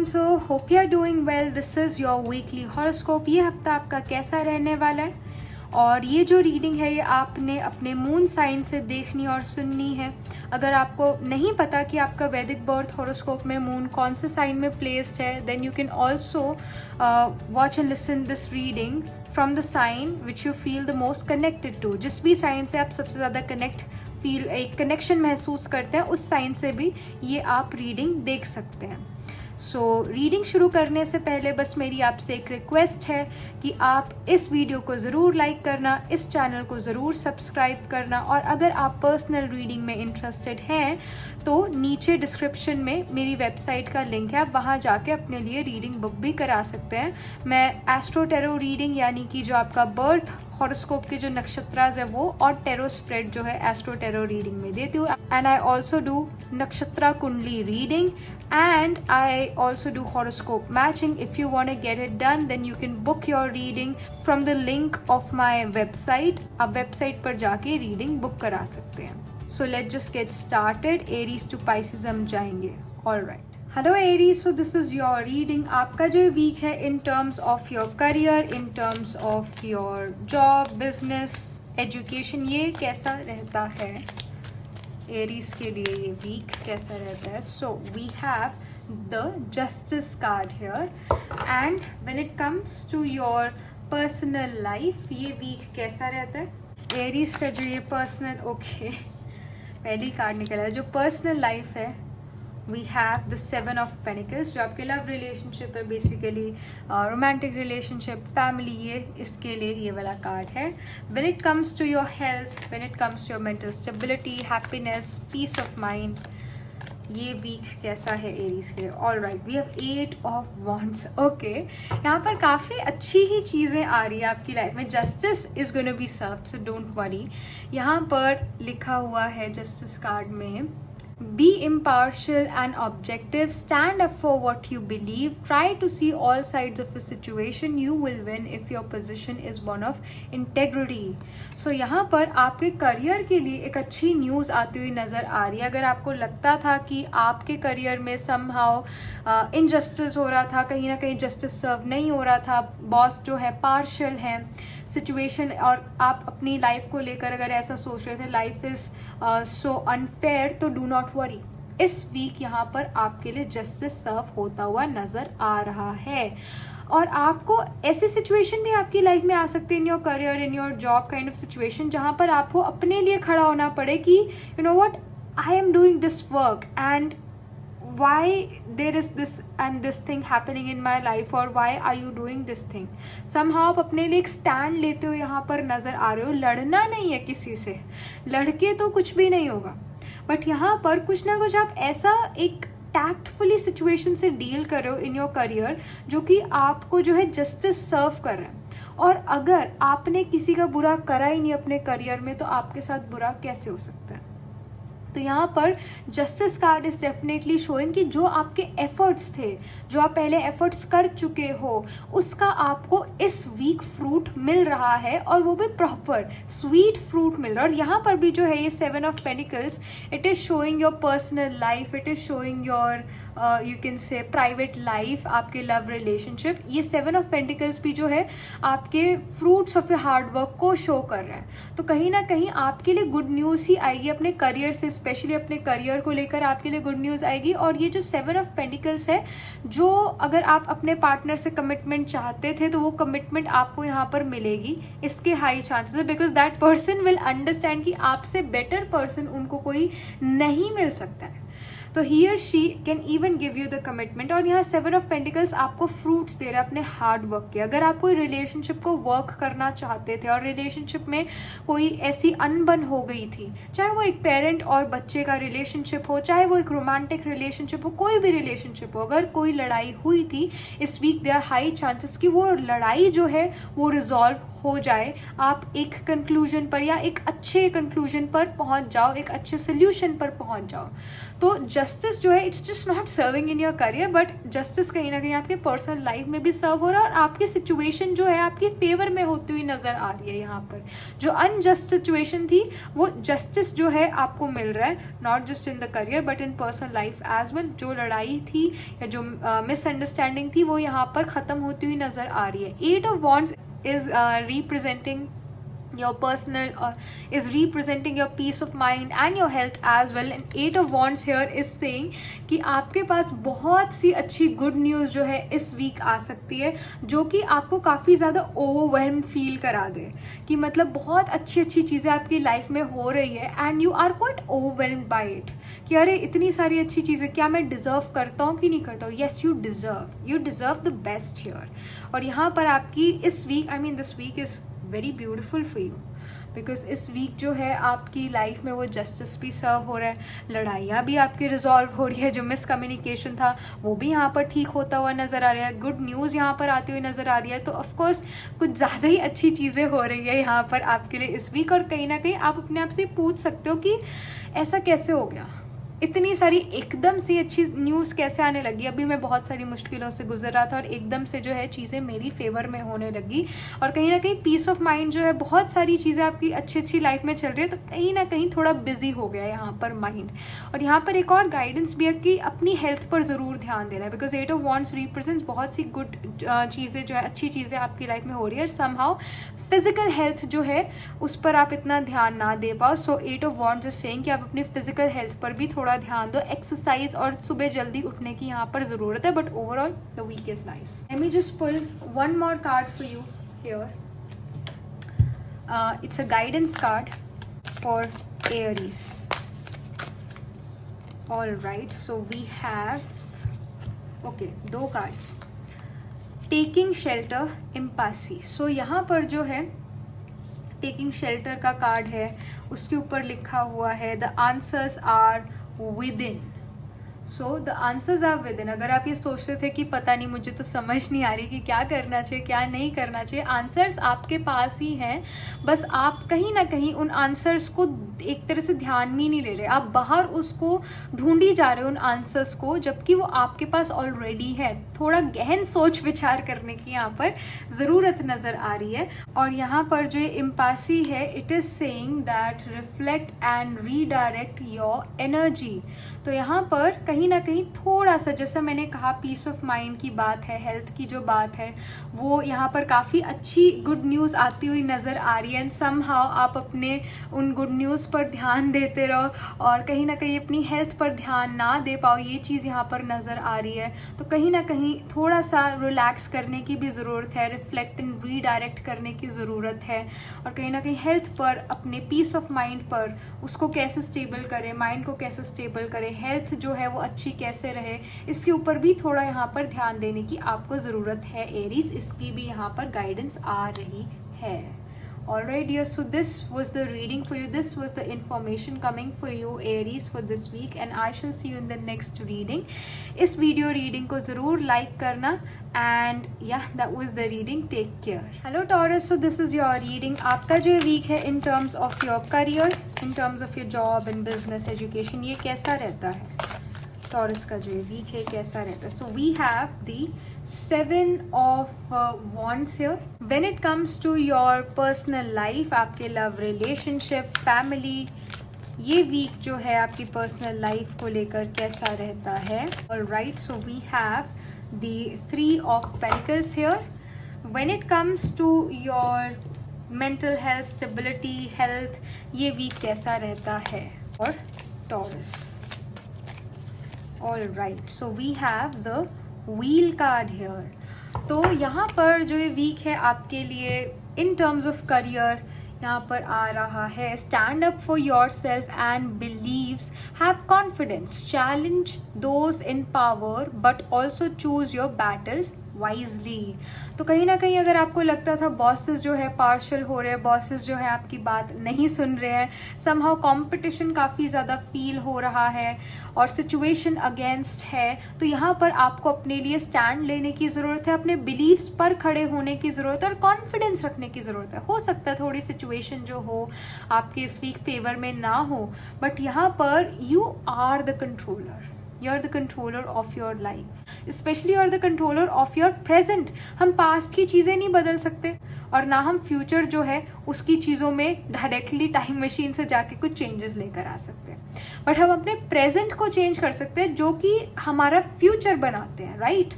everyone, so hope you are doing well. This is your weekly horoscope. ये हफ्ता आपका कैसा रहने वाला है और ये जो रीडिंग है ये आपने अपने मून साइन से देखनी और सुननी है. अगर आपको नहीं पता कि आपका वैदिक बर्थ हॉरोस्कोप में मून कौन से साइन में प्लेस्ड है, then you can also watch and listen this reading from the sign which you feel the most connected to. जिस भी साइन से आप सबसे ज़्यादा एक कनेक्शन महसूस करते हैं उस साइन से भी ये आप रीडिंग देख सकते हैं. सो रीडिंग शुरू करने से पहले बस मेरी आपसे एक रिक्वेस्ट है कि आप इस वीडियो को ज़रूर लाइक करना, इस चैनल को ज़रूर सब्सक्राइब करना, और अगर आप पर्सनल रीडिंग में इंटरेस्टेड हैं तो नीचे डिस्क्रिप्शन में मेरी वेबसाइट का लिंक है, आप वहाँ जाके अपने लिए रीडिंग बुक भी करा सकते हैं. मैं एस्ट्रो टेरो रीडिंग यानी कि जो आपका बर्थ हॉरोस्कोप के जो नक्षत्रास है वो और टेरो स्प्रेड जो है एस्ट्रो टेरो रीडिंग में देती हूँ. एंड आई ऑल्सो डू नक्षत्रा कुंडली reading and I also do horoscope matching. If you want to get it done, then you can book your reading from the link of my website. आप website पर जाके reading book करा सकते हैं. So let's just get started. Aries to Pisces हम जाएंगे. Alright. Hello Aries, so this is your reading. आपका जो वीक है in terms of your career, in terms of your job, business, education, ये कैसा रहता है एरीज के लिए, ये वीक कैसा रहता है. So we have the justice card here and when it comes to your personal life, ये वीक कैसा रहता है एरीज का. जो ये पर्सनल पहली कार्ड निकला है जो पर्सनल लाइफ है, we have the 7 of pentacles जो आपके लव रिलेशनशिप है, बेसिकली रोमांटिक रिलेशनशिप, फैमिली, ये इसके लिए ये वाला कार्ड है. When it comes to your health, when it comes to your mental stability, happiness, peace of mind, ये वीक कैसा है एरीज के लिए. Alright, we have 8 of wands. Okay, यहाँ पर काफ़ी अच्छी ही चीज़ें आ रही है आपकी लाइफ में. Justice is gonna be served, so don't worry. यहाँ पर लिखा हुआ है जस्टिस कार्ड में, be impartial and objective, stand up for what you believe, try to see all sides of a situation, you will win if your position is one of integrity. So यहाँ पर आपके career के लिए एक अच्छी news आती हुई नज़र आ रही है. अगर आपको लगता था कि आपके करियर में somehow इनजस्टिस हो रहा था, कहीं ना कहीं जस्टिस सर्व नहीं हो रहा था, बॉस जो है पार्शियल है सिचुएशन, और आप अपनी लाइफ को लेकर अगर ऐसा सोच रहे थे लाइफ इज सो अनफेयर, तो डू नॉट वरी. इस वीक यहाँ पर आपके लिए जस्टिस सर्व होता हुआ नजर आ रहा है. और आपको ऐसी सिचुएशन भी आपकी लाइफ में आ सकती है in your career, in your job kind of situation, जहाँ पर आपको अपने लिए खड़ा होना पड़े कि you know what, I am doing this work and why there is this and this thing happening in my life, or why are you doing this thing. somehow आप अपने लिए एक स्टैंड लेते हो यहाँ पर नजर आ रहे हो. लड़ना नहीं है किसी से, लड़के तो कुछ भी नहीं होगा, बट यहाँ पर कुछ ना कुछ आप ऐसा एक टैक्टफुली सिचुएशन से डील कर रहे हो इन योर करियर जो कि आपको जो है जस्टिस सर्व कर रहा है. और अगर आपने किसी का बुरा करा ही नहीं अपने करियर में, तो आपके साथ बुरा कैसे हो सकता है. तो यहाँ पर justice card is definitely showing कि जो आपके एफर्ट्स थे, जो आप पहले एफर्ट्स कर चुके हो, उसका आपको इस वीक फ्रूट मिल रहा है, और वो भी प्रॉपर स्वीट फ्रूट मिल रहा है. और यहाँ पर भी जो है ये 7 of panicles, it is showing your personal life, it is showing your you can से प्राइवेट लाइफ, आपके लव रिलेशनशिप. ये 7 ऑफ पेंटिकल्स भी जो है आपके fruits of your hard work को शो कर रहे हैं. तो कहीं ना कहीं आपके लिए गुड न्यूज़ ही आएगी अपने करियर से, स्पेशली अपने करियर को लेकर आपके लिए गुड न्यूज़ आएगी. और ये जो 7 ऑफ पेंटिकल्स है, जो अगर आप अपने पार्टनर से कमिटमेंट चाहते थे तो वो कमिटमेंट आपको यहाँ पर मिलेगी, इसके हाई चांसेस है, because that person will understand कि आपसे बेटर पर्सन उनको कोई नहीं मिल सकता है. तो ही और she can even give you the commitment. और यहाँ 7 ऑफ पेंटिकल्स आपको फ्रूट्स दे रहा है अपने हार्ड वर्क के. अगर आप कोई रिलेशनशिप को वर्क करना चाहते थे और रिलेशनशिप में कोई ऐसी अनबन हो गई थी, चाहे वो एक पेरेंट और बच्चे का रिलेशनशिप हो, चाहे वो एक रोमांटिक रिलेशनशिप हो, कोई भी रिलेशनशिप हो, अगर कोई लड़ाई हुई थी, इस वीक देयर हाई चांसेस कि वो लड़ाई जो है वो रिजॉल्व हो जाए, आप एक कंक्लूजन पर या एक अच्छे कंक्लूजन पर पहुंच जाओ, एक अच्छे सोल्यूशन पर पहुंच जाओ. तो जस्टिस जो है it's just not serving in your career, but justice कहीं ना कहीं आपके पर्सनल लाइफ में भी सर्व हो रहा है और आपकी सिचुएशन जो है आपके फेवर में होती हुई नजर आ रही है। यहाँ पर जो अनजस्ट सिचुएशन थी वो जस्टिस जो है आपको मिल रहा है, not just in the career but in personal life as well. जो लड़ाई थी या जो मिसअंडरस्टैंडिंग थी वो यहाँ पर खत्म होती हुई नजर आ रही है। 8 of Wands is representing your personal or is representing your peace of mind and your health as well, and 8 of Wands here is saying कि आपके पास बहुत सी अच्छी गुड न्यूज़ जो है इस वीक आ सकती है, जो कि आपको काफ़ी ज़्यादा ओवरवेल्म फील करा दे कि मतलब बहुत अच्छी अच्छी चीज़ें आपकी लाइफ में हो रही है and you are quite overwhelmed by it कि अरे इतनी सारी अच्छी चीज़ें, क्या मैं डिज़र्व करता हूँ कि नहीं करता हूँ। Yes, you deserve the best here. और यहाँ पर आपकी इस week, I mean this week is very beautiful for you because इस वीक जो है आपकी लाइफ में वो जस्टिस भी सर्व हो रहा है, लड़ाइयाँ भी आपकी रिजॉल्व हो रही है, जो मिसकम्युनिकेशन था वो भी यहाँ पर ठीक होता हुआ नजर आ रहा है, गुड न्यूज़ यहाँ पर आती हुई नजर आ रही है। तो ऑफकोर्स कुछ ज़्यादा ही अच्छी चीज़ें हो रही है यहाँ पर आपके लिए इस वीक। और कहीं ना कहीं आप अपने आप से पूछ सकते हो कि ऐसा कैसे हो गया, इतनी सारी एकदम से अच्छी न्यूज़ कैसे आने लगी। अभी मैं बहुत सारी मुश्किलों से गुजर रहा था और एकदम से जो है चीज़ें मेरी फेवर में होने लगी। और कहीं ना कहीं पीस ऑफ माइंड जो है, बहुत सारी चीज़ें आपकी अच्छी अच्छी लाइफ में चल रही है, तो कहीं ना कहीं थोड़ा बिजी हो गया है यहाँ पर माइंड। और यहाँ पर एक और गाइडेंस भी है कि अपनी हेल्थ पर ज़रूर ध्यान देना है, बिकॉज 8 of Wands रिप्रेजेंट्स बहुत सी गुड चीज़ें जो है, अच्छी चीज़ें आपकी लाइफ में हो रही है। समहाउ फिजिकल हेल्थ जो है उस पर आप इतना ध्यान ना दे पाओ। सो 8 of Wands इज सेइंग कि आप अपनी फिजिकल हेल्थ पर भी थोड़ा ध्यान दो, एक्सरसाइज और सुबह जल्दी उठने की यहाँ पर जरूरत है। But overall the week is nice. Let me just pull one more card for you here. It's a guidance card for Aries. All right, so we have दो cards, taking shelter, impasse. So यहाँ पर जो है taking shelter का card है, उसके ऊपर लिखा हुआ है the answers are within. So the answers are within. अगर आप ये सोचते थे कि पता नहीं, मुझे तो समझ नहीं आ रही कि क्या करना चाहिए क्या नहीं करना चाहिए, आंसर्स आपके पास ही हैं, बस आप कहीं ना कहीं उन आंसर्स को एक तरह से ध्यान में नहीं ले रहे, आप बाहर उसको ढूंढी जा रहे हो उन आंसर्स को, जबकि वो आपके पास ऑलरेडी है। थोड़ा गहन सोच विचार करने की यहाँ पर ज़रूरत नज़र आ रही है। और यहाँ पर जो इम्पासी है, it is saying that reflect and redirect your energy. तो यहाँ पर कहीं ना कहीं थोड़ा सा, जैसा मैंने कहा, पीस ऑफ माइंड की बात है, हेल्थ की जो बात है, वो यहाँ पर काफ़ी अच्छी गुड न्यूज़ आती हुई नज़र आ रही है। एंड समहाउ आप अपने उन गुड न्यूज़ पर ध्यान देते रहो और कहीं ना कहीं अपनी हेल्थ पर ध्यान ना दे पाओ, ये चीज़ यहाँ पर नज़र आ रही है। तो कहीं ना कहीं थोड़ा सा रिलैक्स करने की भी ज़रूरत है, रिफ्लेक्ट एंड रीडायरेक्ट करने की ज़रूरत है। और कहीं ना कहीं हेल्थ पर, अपने पीस ऑफ माइंड पर, उसको कैसे स्टेबल करें, माइंड को कैसे स्टेबल करें, हेल्थ जो है वो अच्छी कैसे रहे, इसके ऊपर भी थोड़ा यहाँ पर ध्यान देने की आपको ज़रूरत है एरीज। इसकी भी यहाँ पर गाइडेंस आ रही है। Alright dear, so this was the reading for you, this was the information coming for you Aries for this week, and I shall see you in the next reading. इस video reading को ज़रूर like करना, and yeah, that was the reading. Take care. Hello Taurus, so this is your reading. आपका जो week है in terms of your career, in terms of your job and business, education, ये कैसा रहता है? टॉरस का जो वीक है कैसा रहता है? So we have the 7 of Wands here. When it comes to your personal life, आपके लव रिलेशनशिप, फैमिली, ये वीक जो है आपकी पर्सनल लाइफ को लेकर कैसा रहता है? Alright, so we have the 3 of Pentacles here. When it comes to your mental health, stability, health, ये वीक कैसा रहता है और taurus? All right, so we have the wheel card here. तो यहाँ पर जो ये वीक है आपके लिए in terms of career, यहाँ पर आ रहा है stand up for yourself and beliefs, have confidence, challenge those in power but also choose your battles wisely. तो कहीं ना कहीं अगर आपको लगता था बॉसेस जो है पार्शल हो रहे हैं, बॉसेस जो है आपकी बात नहीं सुन रहे हैं, समहाउ कंपटीशन काफ़ी ज़्यादा फील हो रहा है और सिचुएशन अगेंस्ट है, तो यहाँ पर आपको अपने लिए स्टैंड लेने की ज़रूरत है, अपने बिलीव्स पर खड़े होने की ज़रूरत है और कॉन्फिडेंस रखने की ज़रूरत है। हो सकता है थोड़ी सिचुएशन जो हो आपके इस वीक फेवर में ना हो, बट यहाँ पर you are the controller, you are the controller of your life, especially you are the controller of your present। हम पास्ट की चीज़ें नहीं बदल सकते और ना हम फ्यूचर जो है उसकी चीज़ों में डायरेक्टली टाइम मशीन से जाके कुछ चेंजेस लेकर आ सकते हैं, बट हम अपने प्रेजेंट को चेंज कर सकते हैं जो कि हमारा फ्यूचर बनाते हैं, राइट।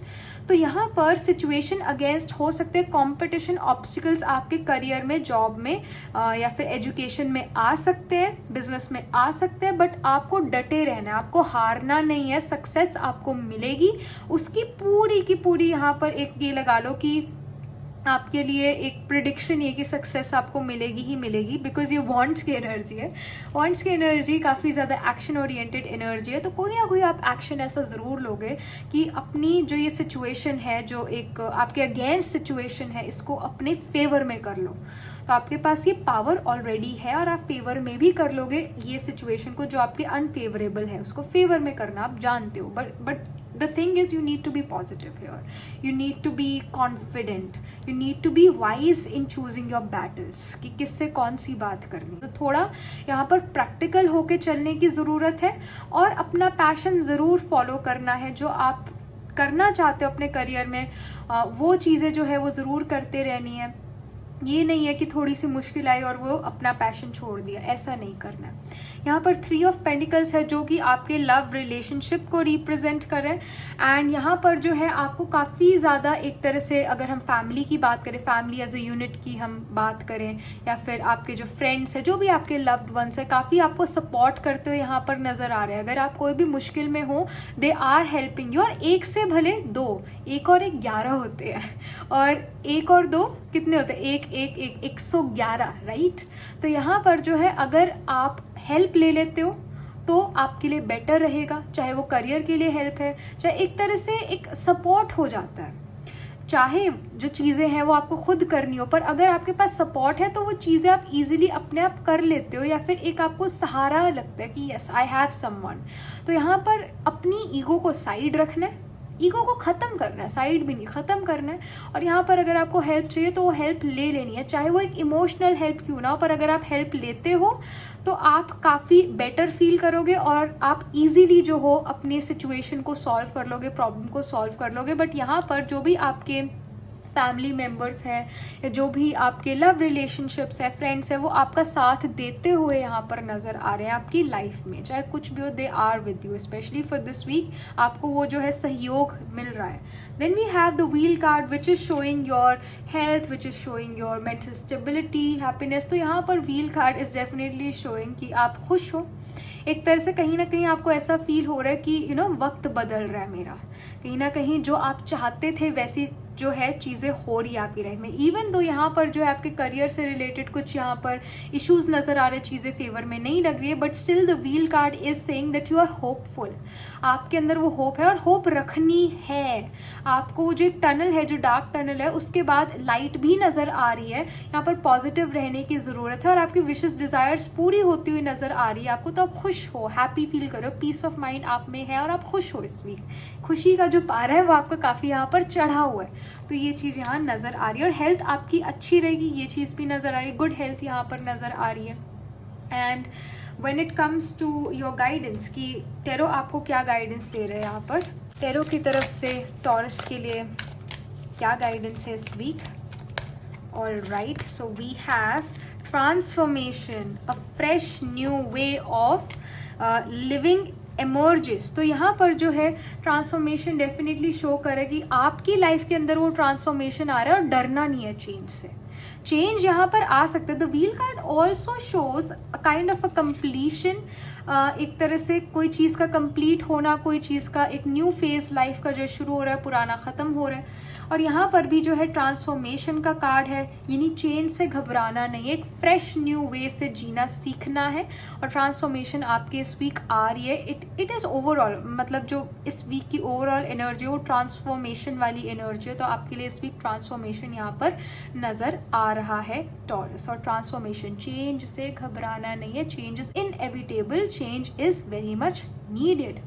तो यहाँ पर सिचुएशन अगेंस्ट हो सकते हैं, कंपटीशन ऑब्स्टिकल्स आपके करियर में, जॉब में या फिर एजुकेशन में आ सकते हैं, बिजनेस में आ सकते हैं, बट आपको डटे रहना है, आपको हारना नहीं है। सक्सेस आपको मिलेगी, उसकी पूरी की पूरी यहाँ पर एक ये लगा लो कि आपके लिए एक प्रिडिक्शन ये कि सक्सेस आपको मिलेगी ही मिलेगी, बिकॉज ये वांट्स की एनर्जी है। वांट्स की एनर्जी काफ़ी ज़्यादा एक्शन ओरिएंटेड एनर्जी है, तो कोई ना कोई आप एक्शन ऐसा ज़रूर लोगे कि अपनी जो ये सिचुएशन है, जो एक आपके अगेंस्ट सिचुएशन है, इसको अपने फेवर में कर लो। तो आपके पास ये पावर ऑलरेडी है और आप फेवर में भी कर लोगे ये सिचुएशन को, जो आपके अनफेवरेबल है उसको फेवर में करना आप जानते हो। But the thing is you need to be positive here, you need to be confident, you need to be wise in choosing your battles कि किससे कौन सी बात करनी। तो थोड़ा यहाँ पर प्रैक्टिकल होके चलने की ज़रूरत है और अपना पैशन ज़रूर फॉलो करना है, जो आप करना चाहते हो अपने करियर में वो चीज़ें जो है वो ज़रूर करते रहनी है। ये नहीं है कि थोड़ी सी मुश्किल आई और वो अपना पैशन छोड़ दिया, ऐसा नहीं करना है। यहाँ पर 3 ऑफ पेंटिकल्स है जो कि आपके लव रिलेशनशिप को रिप्रेजेंट कर रहे हैं, एंड यहाँ पर जो है आपको काफ़ी ज़्यादा एक तरह से, अगर हम फैमिली की बात करें, फैमिली एज ए यूनिट की हम बात करें, या फिर आपके जो फ्रेंड्स है, जो भी आपके लव्ड वंस है, काफ़ी आपको सपोर्ट करते हुए यहाँ पर नज़र आ रहे हैं। अगर आप कोई भी मुश्किल में हो, दे आर हेल्पिंग यू। और एक से भले 2, 1 और 1 11 होते हैं, और 1 और 2 कितने होते हैं? 111, राइट। तो यहाँ पर जो है अगर आप हेल्प ले लेते हो तो आपके लिए बेटर रहेगा, चाहे वो करियर के लिए हेल्प है, चाहे एक तरह से एक सपोर्ट हो जाता है। चाहे जो चीज़ें हैं वो आपको खुद करनी हो, पर अगर आपके पास सपोर्ट है तो वो चीज़ें आप इजीली अपने आप कर लेते हो, या फिर एक आपको सहारा लगता है कि यस आई हैव समवन। तो यहाँ पर अपनी ईगो को साइड रखना है, ईगो को ख़त्म करना है, साइड भी नहीं, ख़त्म करना है। और यहाँ पर अगर आपको हेल्प चाहिए तो वो हेल्प ले लेनी है, चाहे वो एक इमोशनल हेल्प क्यों ना हो, पर अगर आप हेल्प लेते हो तो आप काफ़ी बेटर फील करोगे और आप इजीली जो हो अपनी सिचुएशन को सॉल्व कर लोगे, प्रॉब्लम को सॉल्व कर लोगे। बट यहाँ पर जो भी आपके फैमिली मेम्बर्स हैं या जो भी आपके लव रिलेशनशिप्स है, फ्रेंड्स है, वो आपका साथ देते हुए यहाँ पर नज़र आ रहे हैं आपकी लाइफ में, चाहे कुछ भी हो, they are with you. Specially for this week आपको वो जो है सहयोग मिल रहा है। Then we have the wheel card which is showing your health, which is showing your mental stability, happiness. तो यहाँ पर wheel card is definitely showing कि आप खुश हो, एक तरह से कहीं ना कहीं आपको ऐसा फील हो रहा है कि वक्त बदल रहा है मेरा, कहीं ना कहीं जो आप चाहते थे वैसी जो है चीज़ें हो रही है आपकी लाइफ में। इवन दो यहाँ पर जो है आपके करियर से रिलेटेड कुछ यहाँ पर इश्यूज नजर आ रहे, चीज़ें फेवर में नहीं लग रही है, but still the wheel card is saying that you are hopeful. आपके अंदर वो होप है और होप रखनी है आपको। जो एक टनल है, जो डार्क टनल है, उसके बाद लाइट भी नजर आ रही है। यहाँ पर पॉजिटिव रहने की जरूरत है और आपकी विशेस डिजायर्स पूरी होती हुई नजर आ रही है आपको। तो आप खुश हो, हैप्पी फील करो, पीस ऑफ माइंड आप में है और आप खुश हो। इस वीक खुशी का जो पारा है वो आपका काफी यहाँ पर चढ़ा हुआ है, तो ये चीज यहाँ नजर आ रही है। और हेल्थ आपकी अच्छी रहेगी, ये चीज भी नजर आ रही है, गुड हेल्थ यहाँ पर नजर आ रही है। And when it comes to your guidance कि टेरो आपको क्या गाइडेंस दे रहे हैं, यहाँ पर टेरो की तरफ से टॉरस के लिए क्या गाइडेंस है इस week. All right, so we have transformation, a fresh new way of living emerges. तो यहाँ पर जो है ट्रांसफॉर्मेशन डेफिनेटली शो करेगी आपकी लाइफ के अंदर, वो ट्रांसफॉर्मेशन आ रहा है और डरना नहीं है चेंज से। चेंज यहाँ पर आ सकता है। The wheel card also shows a kind of a completion, एक तरह से कोई चीज़ का कंप्लीट होना, कोई चीज़ का एक न्यू फेज लाइफ का जो शुरू हो रहा है, पुराना ख़त्म हो रहा है। और यहाँ पर भी जो है ट्रांसफॉर्मेशन का कार्ड है, यानी चेंज से घबराना नहीं है, एक फ्रेश न्यू वे से जीना सीखना है। और ट्रांसफॉर्मेशन आपके इस वीक आ रही है। इट इज़ ओवरऑल, मतलब जो इस वीक की ओवरऑल एनर्जी वो ट्रांसफॉर्मेशन वाली एनर्जी है। तो आपके लिए इस वीक ट्रांसफॉर्मेशन यहाँ पर नज़र आ रहा है टॉरस। और ट्रांसफॉर्मेशन, चेंज से घबराना नहीं है, change is inevitable, change is very much needed.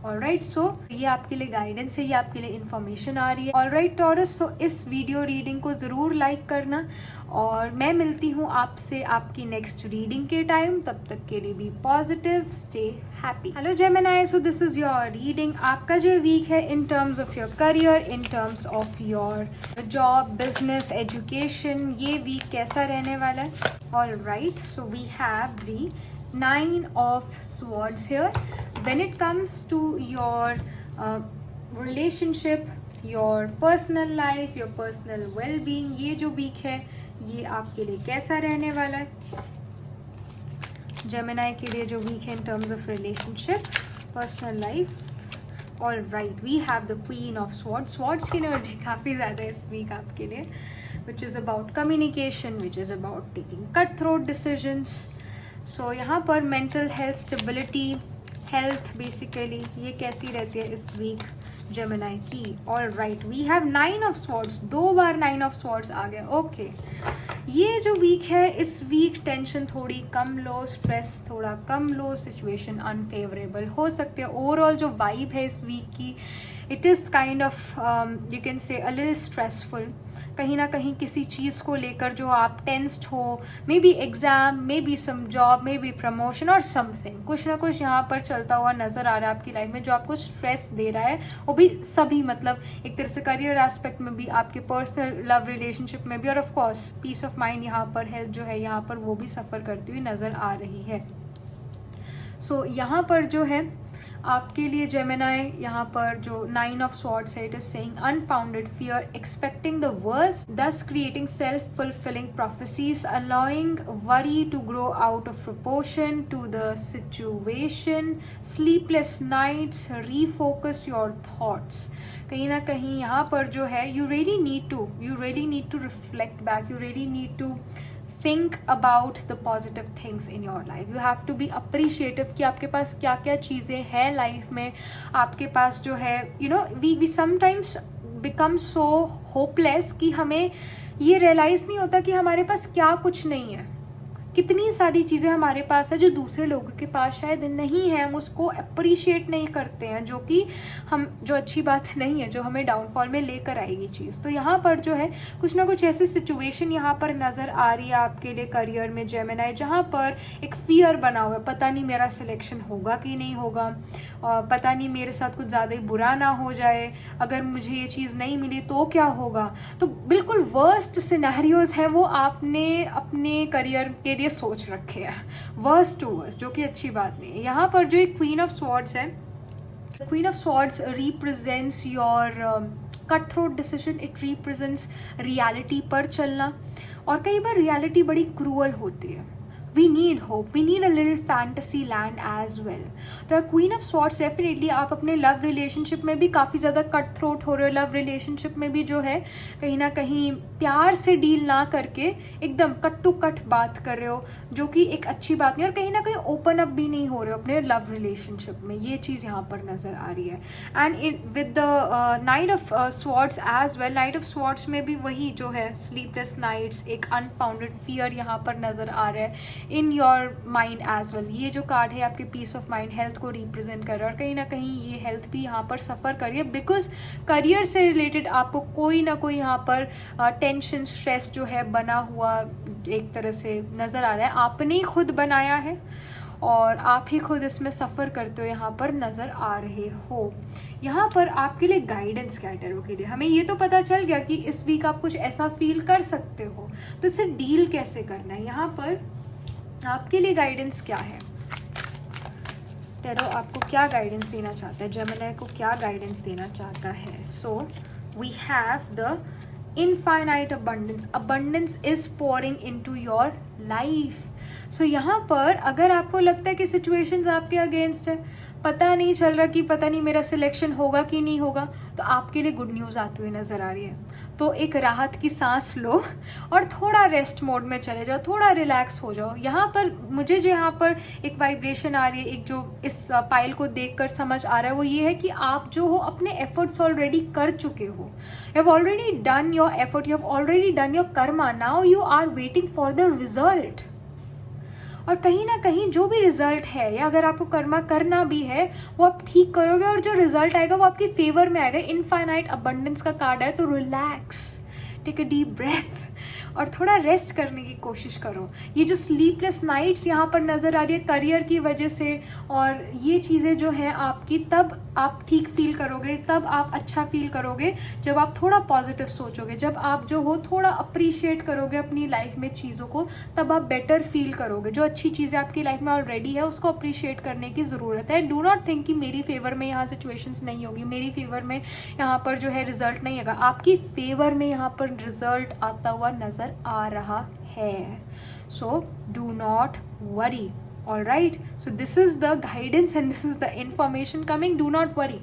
Alright, so ये आपके लिए गाइडेंस है, ये आपके लिए इन्फॉर्मेशन आ रही है। ऑलराइट टॉरस, सो इस वीडियो रीडिंग को ज़रूर लाइक करना और मैं मिलती हूँ आपसे आपकी नेक्स्ट रीडिंग के टाइम। तब तक के लिए be positive, stay happy. Hello Gemini, so this is your reading. आपका जो वीक है in terms of your career, in terms of your job, business, education, ये वीक कैसा रहने वाला है। Alright, so we have the 9 of Swords here. When it comes to your relationship, your personal life, your personal well-being, ये जो week है ये आपके लिए कैसा रहने वाला है। जेमिनी के लिए जो वीक है in terms of relationship, personal life. All right, we have the queen of swords. Swords की एनर्जी काफ़ी ज़्यादा है इस वीक आपके लिए, which is about communication, which is about taking cut throat decisions. So यहाँ पर mental health, stability, health basically ये कैसी रहती है इस वीक जेमिनी की। All right, we have 9 of swords, 2 बार 9 ऑफ स्वॉर्ड्स आ गए। ओके, ये जो वीक है इस वीक टेंशन थोड़ी कम लो, स्ट्रेस थोड़ा कम लो, सिचुएशन अनफेवरेबल हो सकते हैं। ओवरऑल जो वाइब है इस वीक की, it is kind of you can से अ लिटिल स्ट्रेसफुल। कहीं ना कहीं किसी चीज़ को लेकर जो आप टेंस्ड हो, maybe exam, maybe some job, maybe promotion और समथिंग, कुछ ना कुछ यहाँ पर चलता हुआ नजर आ रहा है आपकी लाइफ में जो आपको स्ट्रेस दे रहा है। वो भी सभी, मतलब एक तरह से करियर एस्पेक्ट में भी, आपके पर्सनल लव रिलेशनशिप में भी, और of course peace of mind यहाँ पर हेल्थ जो है यहाँ पर वो भी सफ़र करती हुई नजर आ रही है। सो यहाँ पर जो है आपके लिए जेमिनी, यहाँ पर जो 9 ऑफ स्वॉर्ड्स है, it is saying unfounded fear, expecting the worst, thus creating self fulfilling prophecies, allowing worry to grow out of proportion to the situation, sleepless nights, refocus your thoughts. कहीं ना कहीं यहाँ पर जो है you really need to reflect back, you really need to think about the positive things in your life. You have to be appreciative कि आपके पास क्या क्या चीज़ें हैं लाइफ में। आपके पास जो है we sometimes become so hopeless कि हमें ये रियलाइज़ नहीं होता कि हमारे पास क्या कुछ नहीं है। कितनी सारी चीज़ें हमारे पास है जो दूसरे लोगों के पास शायद नहीं है, हम उसको अप्रिशिएट नहीं करते हैं, जो अच्छी बात नहीं है, जो हमें डाउनफॉल में लेकर आएगी चीज़। तो यहाँ पर जो है कुछ ना कुछ ऐसी सिचुएशन यहाँ पर नज़र आ रही है आपके लिए करियर में जेमिनी, जहाँ पर एक फियर बना हुआ है, पता नहीं मेरा सिलेक्शन होगा कि नहीं होगा, पता नहीं मेरे साथ कुछ ज़्यादा ही बुरा ना हो जाए, अगर मुझे ये चीज़ नहीं मिली तो क्या होगा। तो बिल्कुल वर्स्ट सिनेरियोज हैं वो आपने अपने करियर के लिए सोच रखे हैं, वर्स्ट टू वर्स्ट, जो कि अच्छी बात नहीं है। यहाँ पर जो एक क्वीन ऑफ स्वॉर्ड्स है, queen of swords represents your cut throat decision, it represents reality पर चलना। और कई बार रियलिटी बड़ी क्रूअल होती है। We need hope, we need a little fantasy land as well. The Queen of Swords definitely आप अपने लव रिलेशनशिप में भी काफ़ी ज़्यादा कट थ्रोट हो रहे हो, लव रिलेशनशिप में भी जो है कहीं ना कहीं प्यार से डील ना करके एकदम कट टू कट बात कर रहे हो, जो कि एक अच्छी बात नहीं, और कहीं ना कहीं ओपन अप भी नहीं हो रहे हो अपने लव रिलेशनशिप में, ये चीज़ यहाँ पर नज़र आ रही है। And with the knight of swords as well, knight of swords में भी वही जो है स्लीपलेस नाइट्स, एक अनफाउंडेड फियर यहाँ पर नज़र आ रहा है in your mind as well. ये जो कार्ड है आपके पीस ऑफ माइंड, हेल्थ को रिप्रेजेंट कर रहा है, और कहीं ना कहीं ये हेल्थ भी यहाँ पर सफ़र कर रही है, बिकॉज करियर से रिलेटेड आपको कोई ना कोई यहाँ पर टेंशन, स्ट्रेस जो है बना हुआ एक तरह से नज़र आ रहा है। आपने ही खुद बनाया है और आप ही खुद इसमें सफ़र करते हो यहाँ पर नज़र आ रहे हो। यहाँ पर आपके लिए गाइडेंस क्या है टैरो के लिए, हमें ये तो पता चल गया कि इस वीक आप कुछ ऐसा फील कर सकते हो, तो इससे डील कैसे करना है। यहाँ पर आपके लिए गाइडेंस क्या है, टैरो आपको क्या गाइडेंस देना चाहता है, जेमिनी को क्या गाइडेंस देना चाहता है। So we have the infinite abundance, abundance is pouring into your life. So यहाँ पर अगर आपको लगता है कि सिचुएशंस आपके अगेंस्ट है, पता नहीं चल रहा कि पता नहीं मेरा सिलेक्शन होगा कि नहीं होगा, तो आपके लिए गुड न्यूज़ आती हुई नजर आ रही है। तो एक राहत की सांस लो और थोड़ा रेस्ट मोड में चले जाओ, थोड़ा रिलैक्स हो जाओ। यहाँ पर मुझे जो यहाँ पर एक वाइब्रेशन आ रही है, एक जो इस पाइल को देखकर समझ आ रहा है, वो ये है कि आप जो हो अपने एफर्ट्स ऑलरेडी कर चुके हो। You have already done your effort, you have already done your karma, now you are waiting for the result. और कहीं ना कहीं जो भी रिजल्ट है, या अगर आपको कर्मा करना भी है, वो आप ठीक करोगे और जो रिजल्ट आएगा वो आपके फेवर में आएगा। इनफाइनाइट अबंडेंस का कार्ड है, तो relax, take a deep breath और थोड़ा रेस्ट करने की कोशिश करो। ये जो स्लीपलेस नाइट्स यहाँ पर नजर आ रही है करियर की वजह से, और ये चीज़ें जो हैं आपकी, तब आप ठीक फील करोगे, तब आप अच्छा फील करोगे जब आप थोड़ा पॉजिटिव सोचोगे, जब आप जो हो थोड़ा अप्रिशिएट करोगे अपनी लाइफ में चीज़ों को, तब आप बेटर फील करोगे। जो अच्छी चीज़ें आपकी लाइफ में ऑलरेडी है उसको अप्रिशिएट करने की ज़रूरत है। डू नॉट थिंक कि मेरी फेवर में यहाँ सिचुएशंस नहीं होगी, मेरी फेवर में यहाँ पर जो है रिजल्ट नहीं आएगा। आपकी फेवर में यहाँ पर रिजल्ट आता हुआ नजर आ रहा है। So do not worry, alright. So this is the guidance and this is the information coming. Do not worry,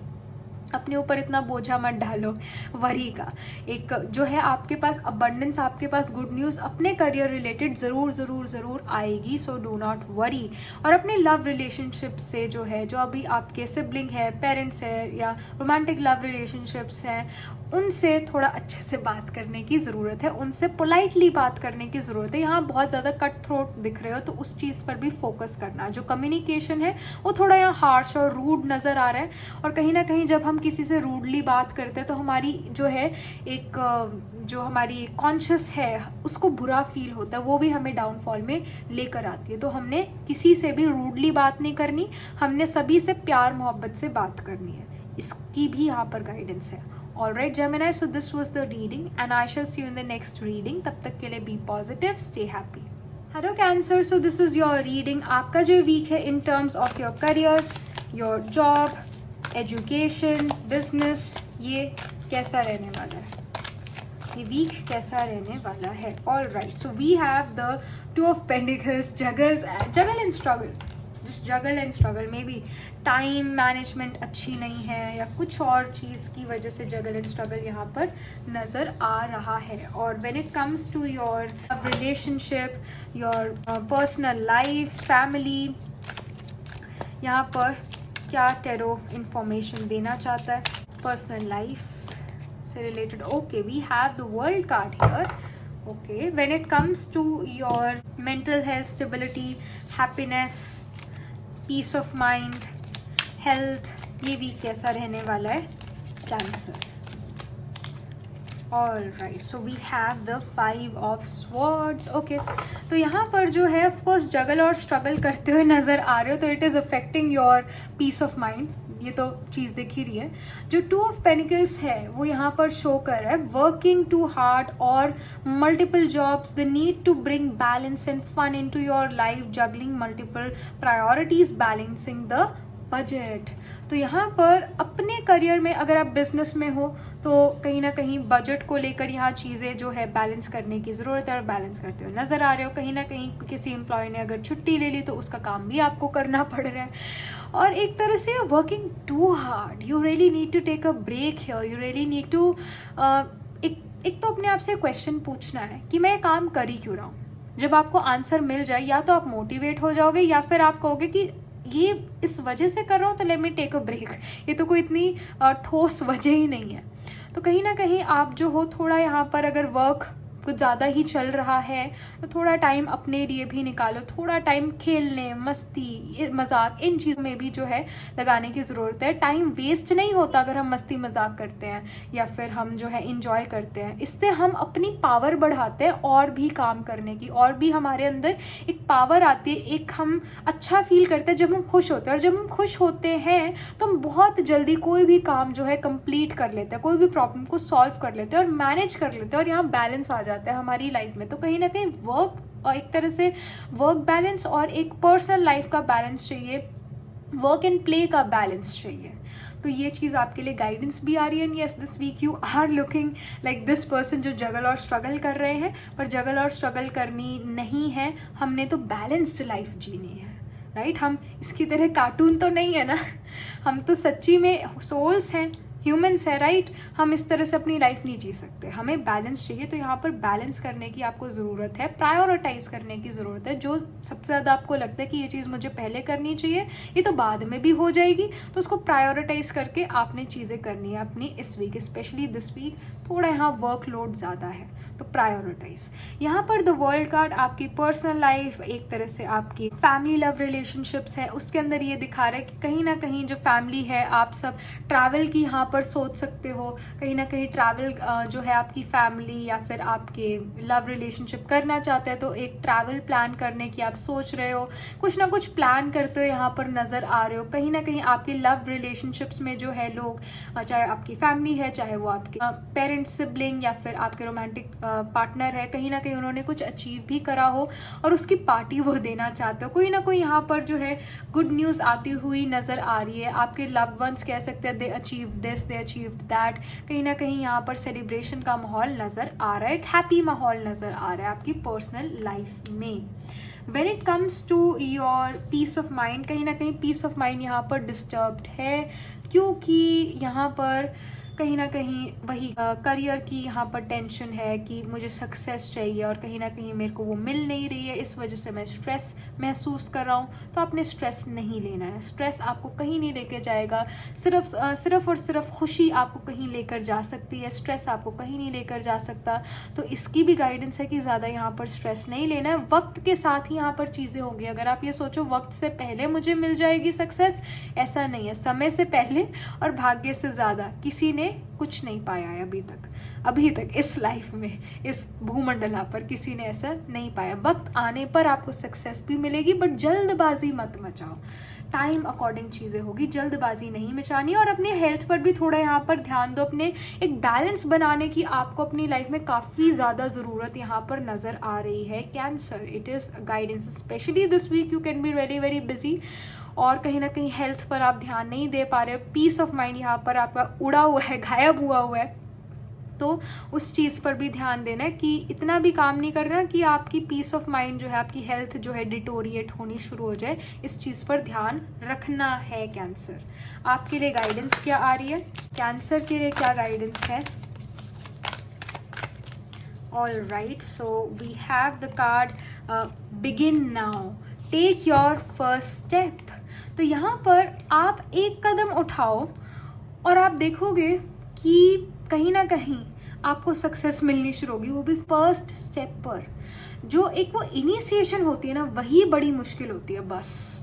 अपने ऊपर इतना बोझा मत डालो वरी का। एक जो है आपके पास अबंडेंस, आपके पास गुड न्यूज़ अपने करियर रिलेटेड ज़रूर ज़रूर ज़रूर आएगी। सो डू नॉट वरी। और अपने लव रिलेशनशिप से जो है, जो अभी आपके सिबलिंग है, पेरेंट्स है, या रोमांटिक लव रिलेशनशिप्स हैं, उनसे थोड़ा अच्छे से बात करने की ज़रूरत है, उनसे पोलाइटली बात करने की ज़रूरत है। यहाँ बहुत ज़्यादा कट थ्रोट दिख रहे हो, तो उस चीज़ पर भी फोकस करना। जो कम्युनिकेशन है वो थोड़ा यहाँ हार्श और रूड नज़र आ रहा है, और कहीं ना कहीं जब हम किसी से रूडली बात करते हैं तो हमारी जो है एक जो हमारी कॉन्शियस है उसको बुरा फील होता है, वो भी हमें डाउनफॉल में लेकर आती है। तो हमने किसी से भी रूडली बात नहीं करनी, हमने सभी से प्यार मोहब्बत से बात करनी है। इसकी भी यहाँ पर गाइडेंस है। Alright Gemini, so this was the reading and I shall see you in the next reading. तब तक के लिए be positive, stay happy. Hello Cancer, so this is your reading. आपका जो वीक है in terms of your career, your job, education, business, ये कैसा रहने वाला है, ये वीक कैसा रहने वाला है। Alright, so we have the Two of Pentacles, juggle and struggle. Just juggle and struggle, may be time management अच्छी नहीं है या कुछ और चीज़ की वजह से जगल एंड स्ट्रगल यहाँ पर नज़र आ रहा है। और when it comes to your relationship, your personal life, family, यहाँ पर क्या टैरो इंफॉर्मेशन देना चाहता है पर्सनल लाइफ से related. Okay, we have the world card here. Okay, when it comes to your mental health, stability, happiness, peace of mind, health, ये week कैसा रहने वाला है Cancer. Alright, so we have the 5 of swords. Okay, तो यहाँ पर जो है ऑफ कोर्स जगल और स्ट्रगल करते हुए नजर आ रहे हो, तो it is affecting your peace of mind, ये तो चीज़ दिख ही रही है। जो 2 ऑफ पेनिकल्स है वो यहाँ पर शो कर रहा है वर्किंग टू हार्ड और multiple jobs, the need to bring balance and fun into your life, juggling multiple priorities, balancing the budget. तो यहाँ पर अपने करियर में अगर आप बिजनेस में हो तो कहीं ना कहीं बजट को लेकर यहाँ चीज़ें जो है बैलेंस करने की ज़रूरत है, और बैलेंस करते हुए नज़र आ रहे हो। कहीं ना कहीं किसी एम्प्लॉय ने अगर छुट्टी ले ली तो उसका काम भी आपको करना पड़ रहा है, और एक तरह से working too hard. You really need to take a break here, you really need to एक तो अपने आप से क्वेश्चन पूछना है कि मैं काम कर ही क्यों रहा हूँ। जब आपको आंसर मिल जाए, या तो आप मोटिवेट हो जाओगे या फिर आप कहोगे कि ये इस वजह से कर रहा हूँ तो let me take a break. ये तो कोई इतनी ठोस वजह ही नहीं है। तो कहीं ना कहीं आप जो हो थोड़ा यहाँ पर अगर वर्क कुछ ज़्यादा ही चल रहा है तो थोड़ा टाइम अपने लिए भी निकालो, थोड़ा टाइम खेलने, मस्ती, मजाक, इन चीज़ों में भी जो है लगाने की ज़रूरत है। टाइम वेस्ट नहीं होता अगर हम मस्ती मजाक करते हैं या फिर हम जो है इंजॉय करते हैं। इससे हम अपनी पावर बढ़ाते हैं और भी काम करने की, और भी हमारे अंदर एक पावर आती है, एक हम अच्छा फील करते हैं जब हम खुश होते हैं। और जब हम खुश होते हैं तो हम बहुत जल्दी कोई भी काम जो है कंप्लीट कर लेते हैं, कोई भी प्रॉब्लम को सॉल्व कर लेते हैं और मैनेज कर लेते हैं, और यहाँ बैलेंस आ जाता है हमारी लाइफ में। तो कहीं ना कहीं वर्क और एक तरह से वर्क बैलेंस और एक पर्सनल लाइफ का बैलेंस चाहिए। वर्क एंड प्ले का बैलेंस चाहिए। तो ये चीज़ आपके लिए गाइडेंस भी आ रही है। And yes, this week you are looking like this person जो जगल और स्ट्रगल कर रहे हैं, पर जगल और स्ट्रगल करनी नहीं है, हमने तो बैलेंस्ड लाइफ जीनी है, राइट? हम इसकी तरह कार्टून तो नहीं है ना, हम तो सच्ची में सोल्स हैं, ह्यूमंस है, राइट? हम इस तरह से अपनी लाइफ नहीं जी सकते, हमें बैलेंस चाहिए। तो यहाँ पर बैलेंस करने की आपको ज़रूरत है, प्रायोरिटाइज करने की ज़रूरत है। जो सबसे ज़्यादा आपको लगता है कि ये चीज़ मुझे पहले करनी चाहिए, ये तो बाद में भी हो जाएगी, तो उसको प्रायोरिटाइज करके आपने चीज़ें करनी है अपनी इस वीक। स्पेशली दिस वीक थोड़ा यहाँ वर्कलोड ज़्यादा है, तो प्रायोरिटाइज। यहाँ पर द वर्ल्ड कार्ड आपकी पर्सनल लाइफ, एक तरह से आपकी फैमिली लव रिलेशनशिप्स है, उसके अंदर ये दिखा रहा है कि कहीं ना कहीं जो फैमिली है, आप सब ट्रैवल की यहाँ पर सोच सकते हो। कहीं ना कहीं ट्रैवल जो है आपकी फैमिली या फिर आपके लव रिलेशनशिप करना चाहते हैं, तो एक ट्रैवल प्लान करने की आप सोच रहे हो, कुछ ना कुछ प्लान करते हो यहाँ पर नजर आ रहे हो। कहीं ना कहीं आपके लव रिलेशनशिप्स में जो है लोग, चाहे आपकी फैमिली है, चाहे वो आपके पेरेंट्स, सिबलिंग या फिर आपके रोमांटिक पार्टनर है, कहीं ना कहीं उन्होंने कुछ अचीव भी करा हो और उसकी पार्टी वो देना चाहते हो। कोई ना कोई यहाँ पर जो है गुड न्यूज आती हुई नजर आ रही है। आपके लव वंस कह सकते हैं they achieve this, they achieve that. कहीं ना कहीं यहाँ पर सेलिब्रेशन का माहौल नजर आ रहा है, एक हैप्पी माहौल नजर आ रहा है आपकी पर्सनल लाइफ में। When it comes to your peace of mind, कहीं ना कहीं पीस ऑफ माइंड यहाँ पर डिस्टर्ब्ड है, क्योंकि यहाँ पर कहीं ना कहीं वही करियर की यहाँ पर टेंशन है कि मुझे सक्सेस चाहिए और कहीं ना कहीं मेरे को वो मिल नहीं रही है, इस वजह से मैं स्ट्रेस महसूस कर रहा हूँ। तो आपने स्ट्रेस नहीं लेना है, स्ट्रेस आपको कहीं नहीं लेके जाएगा। सिर्फ और सिर्फ खुशी आपको कहीं लेकर जा सकती है, स्ट्रेस आपको कहीं नहीं लेकर जा सकता। तो इसकी भी गाइडेंस है कि ज़्यादा यहाँ पर स्ट्रेस नहीं लेना है। वक्त के साथ ही यहाँ पर चीज़ें होंगी। अगर आप ये सोचो वक्त से पहले मुझे मिल जाएगी सक्सेस, ऐसा नहीं है। समय से पहले और भाग्य से ज़्यादा किसी ने कुछ नहीं पाया है अभी तक इस लाइफ में, इस भूमंडला पर किसी ने ऐसा नहीं पाया। वक्त आने पर आपको सक्सेस भी मिलेगी, बट जल्दबाजी मत मचाओ। टाइम अकॉर्डिंग चीज़ें होगी, जल्दबाजी नहीं मचानी। और अपने हेल्थ पर भी थोड़ा यहाँ पर ध्यान दो। अपने एक बैलेंस बनाने की आपको अपनी लाइफ में काफ़ी ज़्यादा ज़रूरत यहाँ पर नज़र आ रही है। Cancer, it is guidance. Specially this week you can be very very busy और कहीं ना कहीं हेल्थ पर आप ध्यान नहीं दे पा रहे हो। पीस ऑफ माइंड यहाँ पर आपका उड़ा हुआ है, गायब हुआ है। तो उस चीज़ पर भी ध्यान देना है कि इतना भी काम नहीं करना कि आपकी पीस ऑफ माइंड जो है, आपकी हेल्थ जो है डिटोरिएट होनी शुरू हो जाए। इस चीज़ पर ध्यान रखना है। कैंसर, आपके लिए गाइडेंस क्या आ रही है? कैंसर के लिए क्या गाइडेंस है? All right, so we have the card begin now, take your first step. तो यहाँ पर आप एक कदम उठाओ और आप देखोगे कि कहीं ना कहीं आपको सक्सेस मिलनी शुरू होगी, वो भी फर्स्ट स्टेप पर। जो एक वो इनिशिएशन होती है ना, वही बड़ी मुश्किल होती है। बस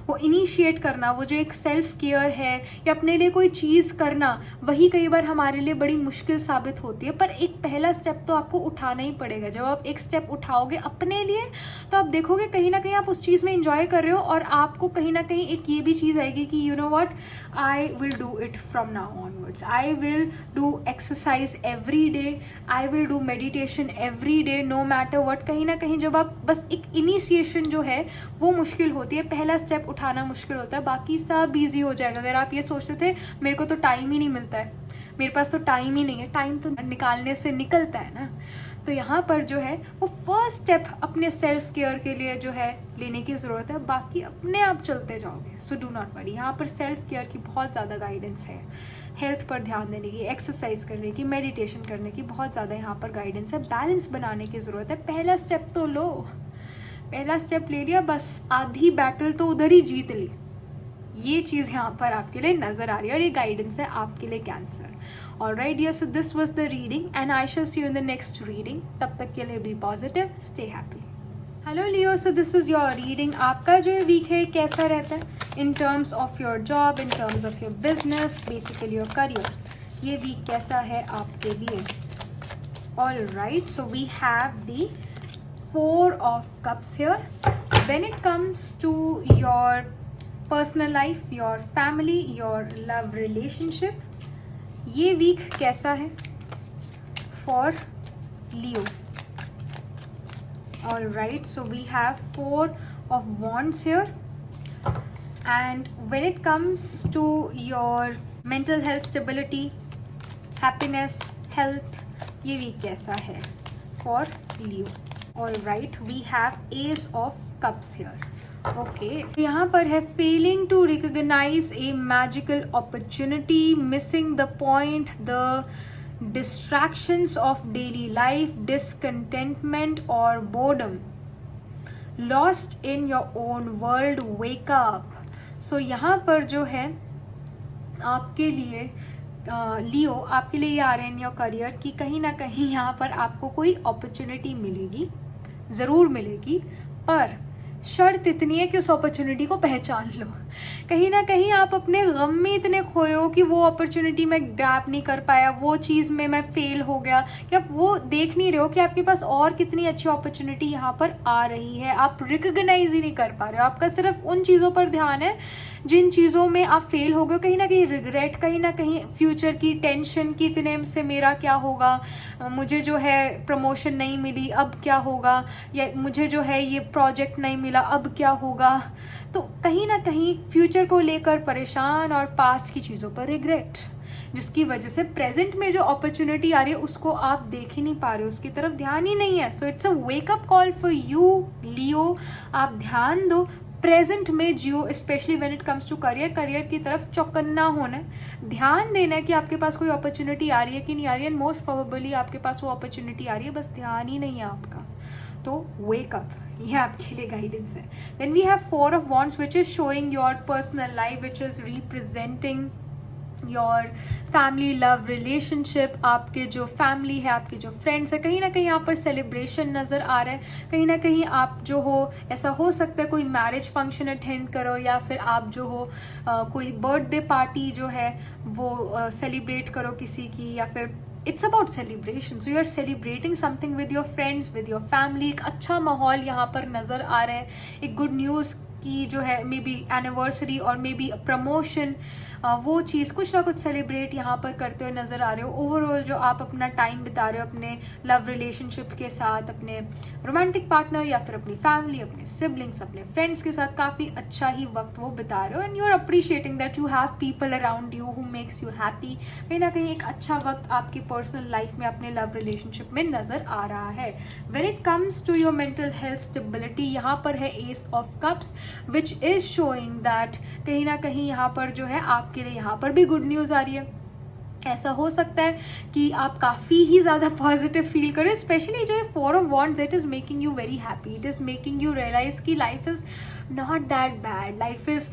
वो इनिशिएट करना, वो जो एक सेल्फ केयर है या अपने लिए कोई चीज़ करना, वही कई बार हमारे लिए बड़ी मुश्किल साबित होती है। पर एक पहला स्टेप तो आपको उठाना ही पड़ेगा। जब आप एक स्टेप उठाओगे अपने लिए, तो आप देखोगे कहीं ना कहीं आप उस चीज़ में इंजॉय कर रहे हो और आपको कहीं ना कहीं एक ये भी चीज़ आएगी कि you know what, I will do it from now onwards. I will do exercise every day, I will do meditation every day, no matter what. कहीं ना कहीं जब आप बस एक इनिशिएशन जो है वो मुश्किल होती है, पहला स्टेप उठाना मुश्किल होता है, बाकी सब इजी हो जाएगा। अगर आप ये सोचते थे मेरे को तो टाइम ही नहीं मिलता है, मेरे पास तो टाइम ही नहीं है, टाइम तो निकालने से निकलता है ना। तो यहाँ पर जो है वो फर्स्ट स्टेप अपने सेल्फ केयर के लिए जो है लेने की ज़रूरत है, बाकी अपने आप चलते जाओगे। सो डू नॉट वरी। यहाँ पर सेल्फ केयर की बहुत ज़्यादा गाइडेंस है, हेल्थ पर ध्यान देने की, एक्सरसाइज करने की, मेडिटेशन करने की बहुत ज़्यादा यहाँ पर गाइडेंस है। बैलेंस बनाने की ज़रूरत है। पहला स्टेप तो लो, पहला स्टेप ले लिया, बस आधी बैटल तो उधर ही जीत ली। ये चीज़ यहाँ पर आपके लिए नजर आ रही है और ये गाइडेंस है आपके लिए Cancer. Alright dear, so this was the reading and I shall see you in the next reading. तब तक के लिए be positive, stay happy. Hello Leo, so this is your reading. आपका जो वीक है कैसा रहता है in terms of your job, in terms of your business, basically your career. ये वीक कैसा है आपके लिए? Alright, so we have the 4 of Cups here. When it comes to your personal life, your family, your love relationship, ये week कैसा है for Leo? All right, so we have 4 of Wands here. And when it comes to your mental health, stability, happiness, health, ये week कैसा है for Leo? All right, we have Ace of Cups here. Okay, यहाँ पर है failing to recognize a magical opportunity, missing the point, the distractions of daily life, discontentment or boredom, lost in your own world, wake up. So यहाँ पर जो है आपके लिए लियो, आपके लिए ये आ रहे हैं इन योर करियर कि कहीं ना कहीं यहाँ पर आपको कोई अपॉर्चुनिटी मिलेगी, ज़रूर मिलेगी, पर शर्त इतनी है कि उस अपॉर्चुनिटी को पहचान लो। कहीं ना कहीं आप अपने गम में इतने खोए हो कि वो अपॉर्चुनिटी मैं ग्रैब नहीं कर पाया, वो चीज़ में मैं फेल हो गया, कि आप वो देख नहीं रहे हो कि आपके पास और कितनी अच्छी अपॉर्चुनिटी यहाँ पर आ रही है। आप रिकग्नाइज ही नहीं कर पा रहे हो, आपका सिर्फ उन चीज़ों पर ध्यान है जिन चीज़ों में आप फेल हो गए। कहीं ना कहीं रिग्रेट, कहीं ना कहीं फ्यूचर की टेंशन कि इतने से मेरा क्या होगा, मुझे जो है प्रमोशन नहीं मिली अब क्या होगा, या मुझे जो है ये प्रोजेक्ट नहीं मिला अब क्या होगा। तो कहीं ना कहीं फ्यूचर को लेकर परेशान और पास्ट की चीज़ों पर रिग्रेट, जिसकी वजह से प्रेजेंट में जो अपॉर्चुनिटी आ रही है उसको आप देख ही नहीं पा रहे हो, उसकी तरफ ध्यान ही नहीं है। So it's a wake up call for you Leo, आप ध्यान दो, प्रेजेंट में जियो, specially when it comes to career. Career की तरफ चौकन्ना होना है, ध्यान देना है कि आपके पास कोई अपॉर्चुनिटी आ रही है कि नहीं आ रही है। मोस्ट प्रोबेबली आपके पास वो अपॉर्चुनिटी आ रही है, बस ध्यान ही नहीं है आपका। तो वेकअप, ये आपके लिए गाइडेंस है। Then we have 4 of wands which is showing your personal life, which is representing your family love relationship. आपके जो फैमिली है, आपके जो फ्रेंड्स है, कहीं ना कहीं यहाँ पर सेलिब्रेशन नज़र आ रहा है। कहीं ना कहीं आप जो हो, ऐसा हो सकता है कोई मैरिज फंक्शन अटेंड करो, या फिर आप जो हो कोई बर्थडे पार्टी जो है वो सेलिब्रेट करो किसी की, या फिर it's about celebration. So you are celebrating something with your friends, with your family. एक अच्छा माहौल यहाँ पर नज़र आ रहा है, एक गुड न्यूज़ की जो है मे बी एनिवर्सरी और मे बी प्रमोशन, वो चीज़ कुछ ना कुछ सेलिब्रेट यहाँ पर करते हुए नज़र आ रहे हो। ओवरऑल जो आप अपना टाइम बिता रहे हो अपने लव रिलेशनशिप के साथ, अपने रोमांटिक पार्टनर या फिर अपनी फैमिली, अपने सिबलिंग्स, अपने फ्रेंड्स के साथ काफ़ी अच्छा ही वक्त वो बिता रहे हो। And you are appreciating that you have people around you who makes you happy. कहीं ना कहीं एक अच्छा वक्त आपकी पर्सनल लाइफ में, अपने लव रिलेशनशिप में नज़र आ रहा है। When it comes to your mental health stability, यहाँ पर है ace of cups which is showing that कहीं ना कहीं यहाँ पर जो है आपके लिए यहाँ पर भी गुड न्यूज़ आ रही है। ऐसा हो सकता है कि आप काफ़ी ही ज़्यादा पॉजिटिव फील करें, स्पेशली जो है 4 of wands, it is making you very happy, it is making you realize कि life is not that bad, life is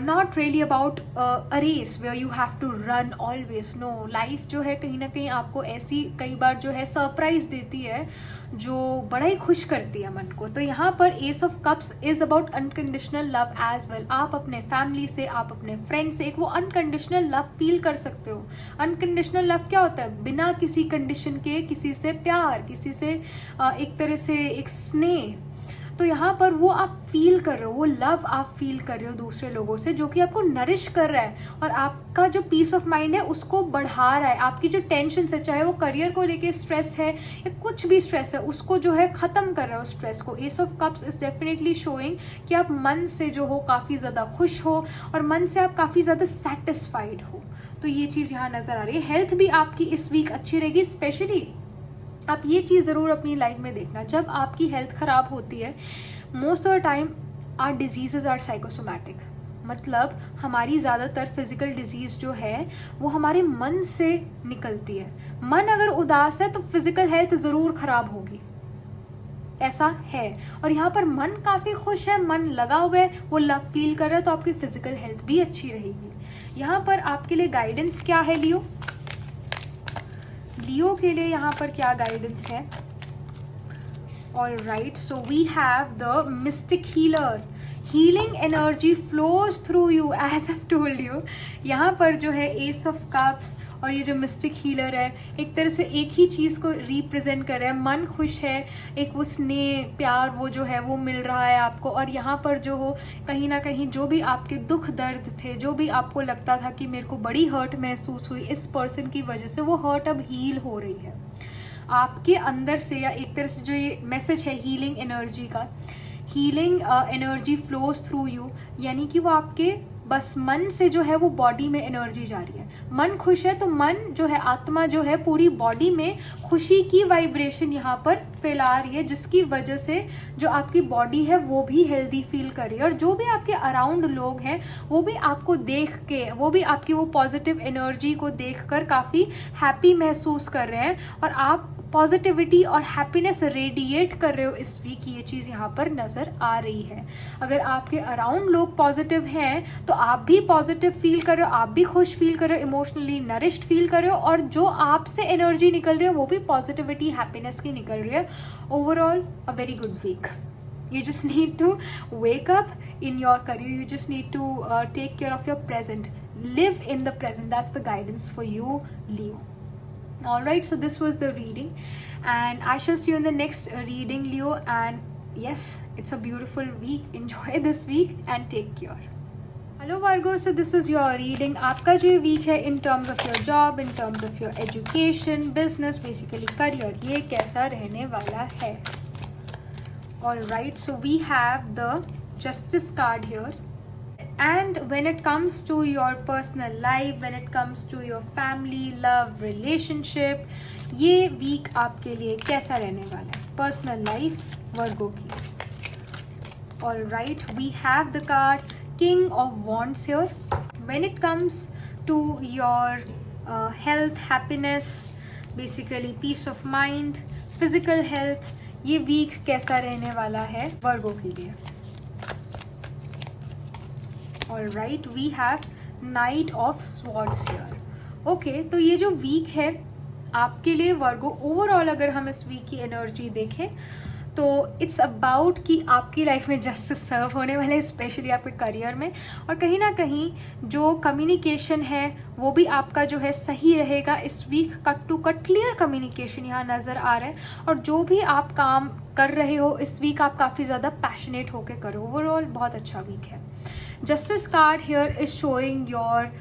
not really about a race where you have to run always. No, life जो है कहीं ना कहीं आपको ऐसी कई बार जो है सरप्राइज देती है जो बड़ा ही खुश करती है मन को। तो यहाँ पर ace of cups is about unconditional love as well. आप अपने फैमिली से, आप अपने फ्रेंड से एक वो अनकंडीशनल लव फील कर सकते हो। अनकंडीशनल लव क्या होता है? बिना किसी कंडीशन के किसी से प्यार, किसी से एक तरह से एक स्नेह। तो यहाँ पर वो आप फील कर रहे हो, वो लव आप फील कर रहे हो दूसरे लोगों से, जो कि आपको नरिश कर रहा है और आपका जो पीस ऑफ माइंड है उसको बढ़ा रहा है। आपकी जो टेंशन है, चाहे वो करियर को लेके स्ट्रेस है या कुछ भी स्ट्रेस है, उसको जो है खत्म कर रहे हो स्ट्रेस को। S of cups is definitely showing कि आप मन से जो हो काफ़ी ज़्यादा खुश हो और मन से आप काफ़ी ज़्यादा सेटिस्फाइड हो। तो ये चीज़ यहाँ नज़र आ रही है। हेल्थ भी आपकी इस वीक अच्छी रहेगी। स्पेशली आप ये चीज़ ज़रूर अपनी लाइफ में देखना, जब आपकी हेल्थ ख़राब होती है, most of the time our diseases are psychosomatic, मतलब हमारी ज़्यादातर फिजिकल डिजीज़ जो है वो हमारे मन से निकलती है। मन अगर उदास है तो फिजिकल हेल्थ ज़रूर ख़राब होगी, ऐसा है। और यहाँ पर मन काफ़ी खुश है, मन लगा हुआ है, वो लव फील कर रहा है, तो आपकी फिजिकल हेल्थ भी अच्छी रहेगी। यहाँ पर आपके लिए गाइडेंस क्या है लियो? लियो के लिए यहाँ पर क्या गाइडेंस है? All right, so we have the mystic healer. Healing energy flows through you as I told you. यहाँ पर जो है एस ऑफ कप्स और ये जो मिस्टिक हीलर है एक तरह से एक ही चीज़ को रिप्रेजेंट कर रहा है। मन खुश है, एक वो स्नेह प्यार वो जो है वो मिल रहा है आपको। और यहाँ पर जो हो कहीं ना कहीं जो भी आपके दुख दर्द थे, जो भी आपको लगता था कि मेरे को बड़ी हर्ट महसूस हुई इस पर्सन की वजह से, वो हर्ट अब हील हो रही है आपके अंदर से। या एक तरह से जो ये मैसेज है हीलिंग एनर्जी का, healing energy flows through you, यानी कि वो आपके बस मन से जो है वो बॉडी में एनर्जी जा रही है। मन खुश है तो मन जो है, आत्मा जो है, पूरी बॉडी में खुशी की वाइब्रेशन यहाँ पर फैला रही है, जिसकी वजह से जो आपकी बॉडी है वो भी हेल्दी फील कर रही है, और जो भी आपके अराउंड लोग हैं वो भी आपको देख के, वो भी आपकी वो पॉजिटिव एनर्जी को देखकर काफ़ी हैप्पी महसूस कर रहे हैं, और आप पॉजिटिविटी और हैप्पीनेस रेडिएट कर रहे हो इस वीक। ये चीज़ यहाँ पर नज़र आ रही है। अगर आपके अराउंड लोग पॉजिटिव हैं तो आप भी पॉजिटिव फील कर रहे हो, आप भी खुश फील कर रहे हो, इमोशनली नरिश्ड फील कर रहे हो, और जो आपसे एनर्जी निकल रही है वो भी पॉजिटिविटी हैप्पीनेस की निकल रही है। Overall a very good week. You just need to wake up in your career. You just need to take care of your present. Live in the present. That's the guidance for you, Leo. Alright, so this was the reading, and I shall see you in the next reading, Leo. And yes, it's a beautiful week. Enjoy this week and take care. Hello Virgo, so this is your reading. आपका जो week है in terms of your job, in terms of your education, business, basically career, ये कैसा रहने वाला है. Alright, so we have the Justice card here. And when it comes to your personal life, when it comes to your family, love, relationship, ये week आपके लिए कैसा रहने वाला है पर्सनल लाइफ वर्गो की. Alright, we have the card King of Wands here. When it comes to your health, happiness, basically peace of mind, physical health, ये week कैसा रहने वाला है वर्गो के लिए. Alright, we have Knight of Swords here. Okay, तो ये जो वीक है आपके लिए वर्गो, ओवरऑल अगर हम इस वीक की एनर्जी देखें तो इट्स अबाउट कि आपकी लाइफ में जस्टिस सर्व होने वाले हैं, स्पेशली आपके करियर में, और कहीं ना कहीं जो कम्युनिकेशन है वो भी आपका जो है सही रहेगा इस week. Cut to cut clear communication यहाँ नज़र आ रहा है, और जो भी आप काम कर रहे हो इस वीक आप काफ़ी ज़्यादा पैशनेट होकर करो. ओवरऑल बहुत अच्छा वीक है. Justice card here is showing your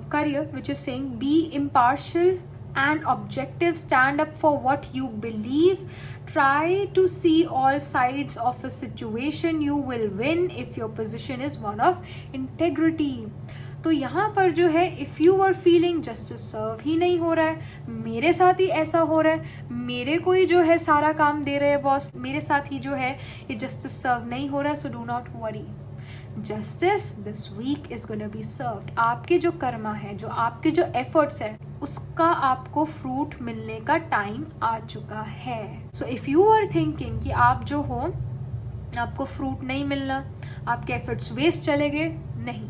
career, which is saying be impartial and objective, stand up for what you believe, try to see all sides of a situation, you will win if your position is one of integrity. तो यहाँ पर जो है if you are feeling justice serve ही नहीं हो रहा है, मेरे साथ ही ऐसा हो रहा है, मेरे को ही जो है सारा काम दे रहे हैं बॉस, मेरे साथ ही जो है ये जस्टिस सर्व नहीं हो रहा है, so do not worry. Justice this week is gonna be served. आपके जो कर्मा है, जो आपके जो एफर्ट्स है, उसका आपको फ्रूट मिलने का टाइम आ चुका है. So if you are thinking कि आप जो हो आपको फ्रूट नहीं मिलना, आपके एफर्ट्स वेस्ट चले गए, नहीं.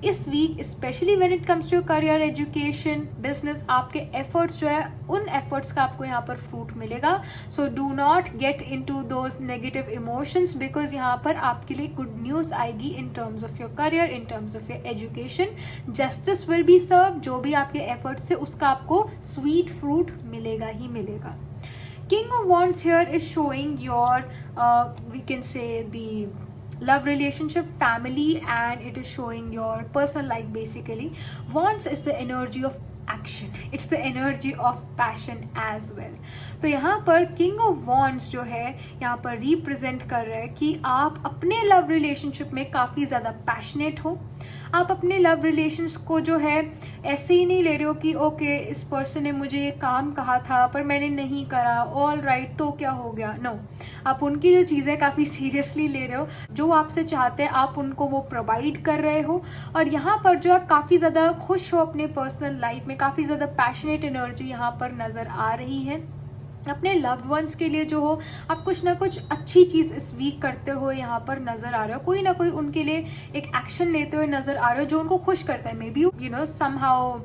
इस week specially when it comes to career, education, business, आपके एफर्ट्स जो है उन एफर्ट्स का आपको यहाँ पर फ्रूट मिलेगा. So do not get into those negative emotions, because यहाँ पर आपके लिए गुड न्यूज़ आएगी in terms of your career, in terms of your education. Justice will be serve. जो भी आपके एफर्ट्स से उसका आपको स्वीट फ्रूट मिलेगा ही मिलेगा. King of Wands here is showing your we can say the love relationship, family, and it is showing your personal life basically. Wands is the energy of action, it's the energy of passion as well. तो यहाँ पर king of wands जो है यहाँ पर represent कर रहा है कि आप अपने लव रिलेशनशिप में काफ़ी ज़्यादा पैशनेट हो. आप अपने लव रिलेशंस को जो है ऐसे ही नहीं ले रहे हो कि ओके इस पर्सन ने मुझे ये काम कहा था पर मैंने नहीं करा, ऑल राइट तो क्या हो गया. नो, आप उनकी जो चीज़ें काफ़ी सीरियसली ले रहे हो, जो आपसे चाहते हैं आप उनको वो प्रोवाइड कर रहे हो. और यहाँ पर जो आप काफ़ी ज़्यादा खुश हो अपने पर्सनल लाइफ में, काफ़ी ज़्यादा पैशनेट एनर्जी यहाँ पर नज़र आ रही है. अपने लव्ड वंस के लिए जो हो आप कुछ ना कुछ अच्छी चीज़ इस वीक करते हो यहाँ पर नज़र आ रहे हो. कोई ना कोई उनके लिए एक एक्शन लेते हुए नज़र आ रहे हो जो उनको खुश करता है. May be you know somehow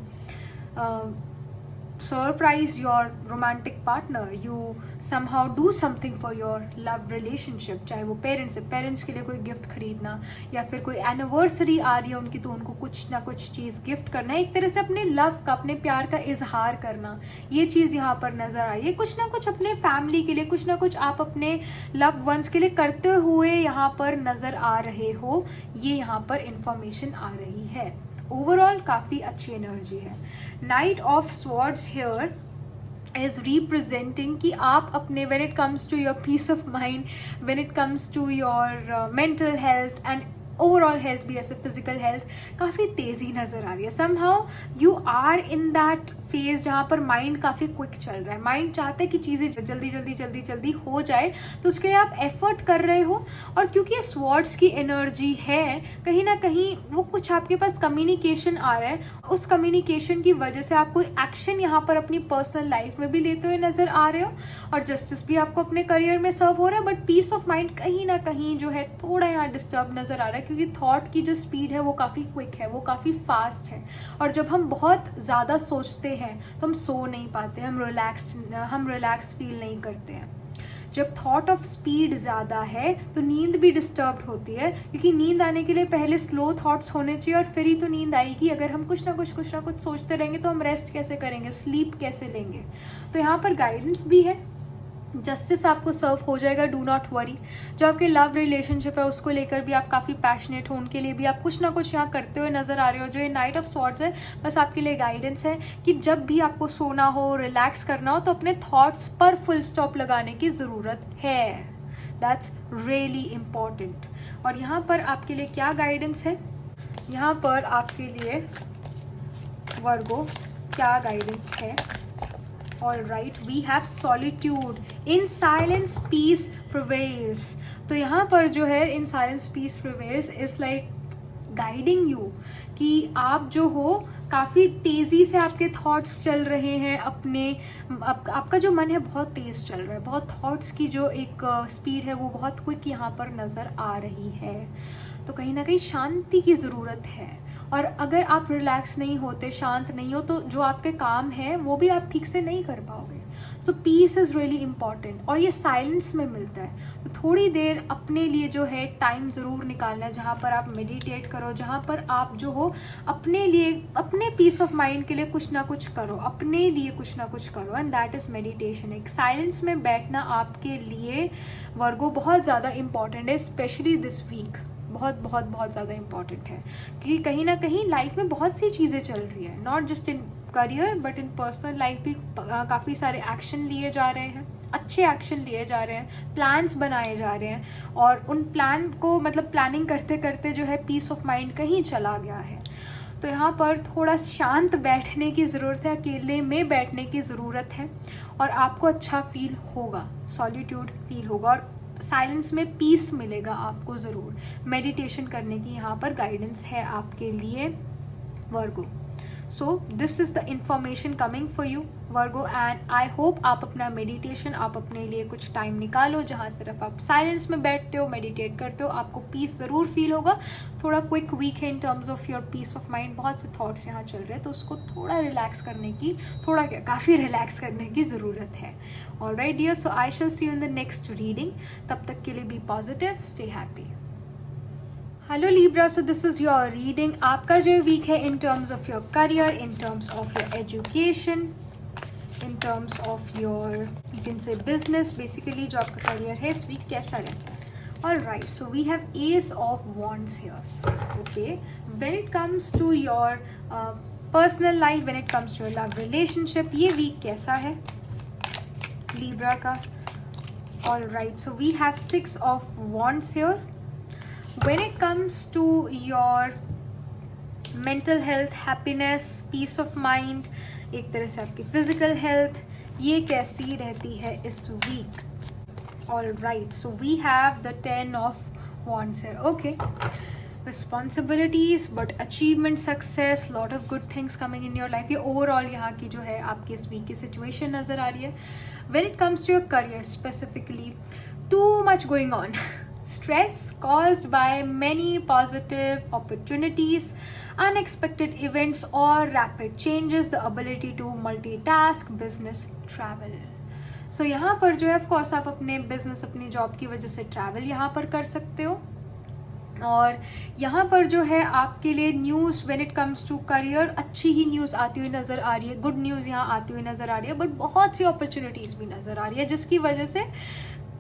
surprise your romantic partner, you somehow do something for your love relationship. चाहे वो पेरेंट्स है, पेरेंट्स के लिए कोई गिफ्ट खरीदना, या फिर कोई एनिवर्सरी आ रही है उनकी तो उनको कुछ ना कुछ चीज़ गिफ्ट करना, एक तरह से अपने लव का, अपने प्यार का इजहार करना. ये चीज़ यहाँ पर नज़र आई है. कुछ ना कुछ अपने फैमिली के लिए, कुछ ना कुछ आप अपने लव वंस के लिए करते हुए यहाँ पर नज़र आ रहे हो. ये यहाँ पर इंफॉर्मेशन आ रही है. ओवरऑल काफ़ी अच्छी एनर्जी है. Night of swords here is representing कि आप अपने when it comes to your peace of mind, when it comes to your mental health and overall health भी ऐसे फिजिकल हेल्थ काफ़ी तेज़ी नज़र आ रही है. Somehow you are in that phase जहाँ पर माइंड काफ़ी क्विक चल रहा है. माइंड चाहता है कि चीज़ें जल्दी जल्दी जल्दी जल्दी हो जाए, तो उसके लिए आप एफर्ट कर रहे हो. और क्योंकि ये स्वॉर्ड्स की एनर्जी है, कहीं ना कहीं वो कुछ आपके पास कम्युनिकेशन आ रहा है. उस कम्युनिकेशन की वजह से आप कोई एक्शन यहाँ पर अपनी पर्सनल लाइफ में भी लेते हुए नज़र आ रहे हो, और जस्टिस भी आपको अपने करियर में सर्व हो रहा है. बट पीस ऑफ माइंड कहीं ना कहीं जो है थोड़ा यहाँ डिस्टर्ब नज़र आ रहा है, क्योंकि थॉट की जो स्पीड है वो काफ़ी क्विक है, वो काफ़ी फास्ट है. और जब हम बहुत ज़्यादा सोचते हैं तो हम सो नहीं पाते, हम रिलैक्स फील नहीं करते हैं. जब थॉट ऑफ स्पीड ज़्यादा है तो नींद भी डिस्टर्ब होती है, क्योंकि नींद आने के लिए पहले स्लो थॉट्स होने चाहिए और फिर ही तो नींद आएगी. अगर हम कुछ ना कुछ सोचते रहेंगे तो हम रेस्ट कैसे करेंगे, स्लीप कैसे लेंगे. तो यहाँ पर गाइडेंस भी है, जस्टिस आपको सर्व हो जाएगा, डू नॉट वरी. जो आपके लव रिलेशनशिप है उसको लेकर भी आप काफ़ी पैशनेट हो, उनके लिए भी आप कुछ ना कुछ यहाँ करते हुए नजर आ रहे हो. जो ये नाइट ऑफ स्वॉर्ड्स है बस आपके लिए गाइडेंस है कि जब भी आपको सोना हो, रिलैक्स करना हो, तो अपने थॉट्स पर फुल स्टॉप लगाने की ज़रूरत है. That's really important. और यहाँ पर आपके लिए क्या गाइडेंस है, यहाँ पर आपके लिए वर्गो क्या गाइडेंस है. All right, we have solitude. In silence, peace prevails. तो यहाँ पर जो है in silence, peace prevails is like guiding you कि आप जो हो काफ़ी तेज़ी से आपके थॉट्स चल रहे हैं अपने आपका जो मन है बहुत तेज़ चल रहा है, बहुत थॉट्स की जो एक स्पीड है वो बहुत क्विक यहाँ पर नज़र आ रही है. तो कहीं ना कहीं शांति की ज़रूरत है. और अगर आप रिलैक्स नहीं होते, शांत नहीं हो, तो जो आपके काम है वो भी आप ठीक से नहीं कर पाओगे. सो पीस इज़ रियली इम्पॉर्टेंट, और ये साइलेंस में मिलता है. तो थोड़ी देर अपने लिए जो है टाइम ज़रूर निकालना है, जहाँ पर आप मेडिटेट करो, जहाँ पर आप जो हो अपने लिए, अपने पीस ऑफ माइंड के लिए कुछ ना कुछ करो, अपने लिए कुछ ना कुछ करो. And that is meditation. एक साइलेंस में बैठना आपके लिए वर्गो बहुत ज़्यादा इम्पॉर्टेंट है, स्पेशली दिस वीक. बहुत बहुत बहुत ज़्यादा इम्पॉर्टेंट है, क्योंकि कहीं ना कहीं लाइफ में बहुत सी चीज़ें चल रही है, not just in career but in personal life भी काफ़ी सारे एक्शन लिए जा रहे हैं, अच्छे एक्शन लिए जा रहे हैं, प्लान्स बनाए जा रहे हैं. और उन प्लान को मतलब प्लानिंग करते करते जो है पीस ऑफ माइंड कहीं चला गया है. तो यहाँ पर थोड़ा शांत बैठने की ज़रूरत है, अकेले में बैठने की ज़रूरत है, और आपको अच्छा फील होगा, सॉलिट्यूड फील होगा, और साइलेंस में पीस मिलेगा आपको ज़रूर. मेडिटेशन करने की यहाँ पर गाइडेंस है आपके लिए Virgo. So this is the information coming for you Virgo, and I hope आप अपना मेडिटेशन, आप अपने लिए कुछ टाइम निकालो जहाँ सिर्फ आप साइलेंस में बैठते हो, मेडिटेट करते हो, आपको पीस ज़रूर फील होगा. थोड़ा क्विक वीक है in terms of your peace of mind, बहुत से थॉट्स यहाँ चल रहे हैं, तो उसको थोड़ा रिलैक्स करने की, थोड़ा क्या काफ़ी रिलैक्स करने की ज़रूरत है. Alright dear, so I shall see you in the next reading. तब तक के लिए be positive, stay happy. Hello Libra, so this is your reading. आपका जो वीक है in terms of your career, in terms of your education, in terms of your you can say business, basically जो आपका career है इस week कैसा रहता है. All right, so we have ace of wands here. Okay, when it comes to your personal life, when it comes to your love relationship, ये week कैसा है लीब्रा का. All right, so we have 6 of wands here. When it comes to your mental health, happiness, peace of mind, एक तरह से आपकी physical health, ये कैसी रहती है इस week. All right, so we have the 10 of wands here. Okay, responsibilities but achievement, success, lot of good things coming in your life. ये overall यहाँ की जो है आपकी इस week की situation नज़र आ रही है. When it comes to your career specifically, too much going on. Stress caused by many positive opportunities, unexpected events or rapid changes, the ability to multitask, business, travel. So यहाँ पर जो है of course आप अपने business, अपनी job की वजह से travel यहाँ पर कर सकते हो. और यहाँ पर जो है आपके लिए news when it comes to career, अच्छी ही न्यूज़ आती हुई नज़र आ रही है, गुड न्यूज़ यहाँ आती हुई नज़र आ रही है, बट बहुत सी अपॉर्चुनिटीज़ भी नज़र आ रही है, जिसकी वजह से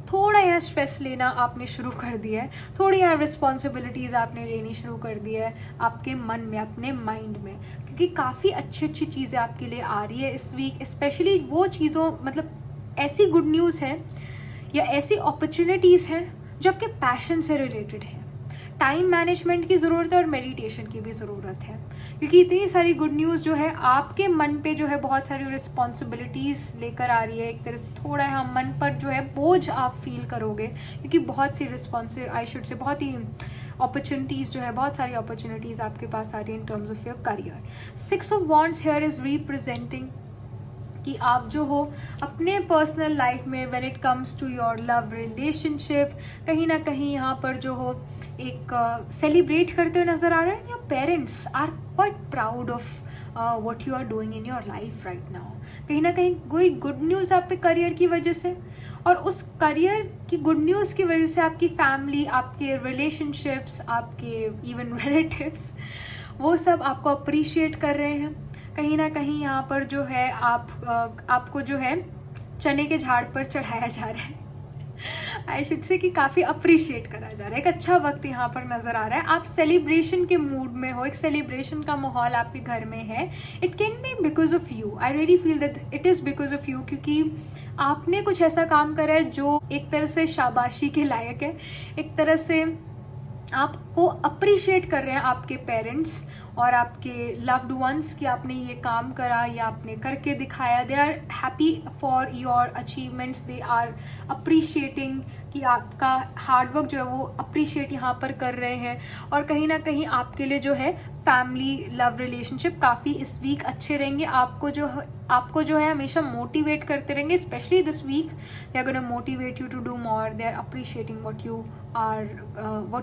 थोड़ा यहाँ स्ट्रेस लेना आपने शुरू कर दिया है, थोड़ी यहाँ रिस्पॉन्सिबिलिटीज़ आपने लेनी शुरू कर दी है आपके मन में, अपने माइंड में, क्योंकि काफ़ी अच्छी अच्छी चीज़ें आपके लिए आ रही है इस वीक। स्पेशली वो चीज़ों, मतलब ऐसी गुड न्यूज़ है या ऐसी अपॉर्चुनिटीज़ हैं जो आपके पैशन से रिलेटेड है। टाइम मैनेजमेंट की ज़रूरत है और मेडिटेशन की भी ज़रूरत है, क्योंकि इतनी सारी गुड न्यूज़ जो है आपके मन पे जो है बहुत सारी रिस्पॉन्सिबिलिटीज़ लेकर आ रही है। एक तरह से थोड़ा यहाँ मन पर जो है बोझ आप फील करोगे, क्योंकि बहुत सी बहुत ही अपॉर्चुनिटीज़ जो है, बहुत सारी अपॉर्चुनिटीज़ आपके पास आ रही है in terms of your career. 6 of wands here is representing कि आप जो हो अपने पर्सनल लाइफ में when it comes to your love relationship, कहीं ना कहीं यहाँ पर जो हो एक सेलिब्रेट करते हुए नजर आ रहे हैं। Your parents are quite proud of what you are doing in your life right now. कहीं ना कहीं कोई गुड न्यूज़ आपके करियर की वजह से, और उस करियर की गुड न्यूज़ की वजह से आपकी फैमिली, आपके रिलेशनशिप्स, आपके इवन रिलेटिव्स, वो सब आपको अप्रिशिएट कर रहे हैं। कहीं ना कहीं यहाँ पर जो है आपको जो है चने के झाड़ पर चढ़ाया जा रहा है। आई शुड से कि काफ़ी अप्रिशिएट करा जा रहा है। एक अच्छा वक्त यहाँ पर नज़र आ रहा है। आप सेलिब्रेशन के मूड में हो, एक सेलिब्रेशन का माहौल आपके घर में है। It can be because of you. I really feel that it is because of you, क्योंकि आपने कुछ ऐसा काम करा है जो एक तरह से शाबाशी के लायक है। एक तरह से आपको अप्रिशिएट कर रहे हैं आपके पेरेंट्स और आपके लव्ड वंस कि आपने ये काम करा या आपने करके दिखाया। They are happy for your achievements, they are appreciating कि आपका हार्डवर्क जो है वो अप्रिशिएट यहाँ पर कर रहे हैं। और कहीं ना कहीं आपके लिए जो है फैमिली लव रिलेशनशिप काफ़ी इस वीक अच्छे रहेंगे। आपको जो है हमेशा मोटिवेट करते रहेंगे। Specially this week they are gonna motivate you to do more. They are appreciating what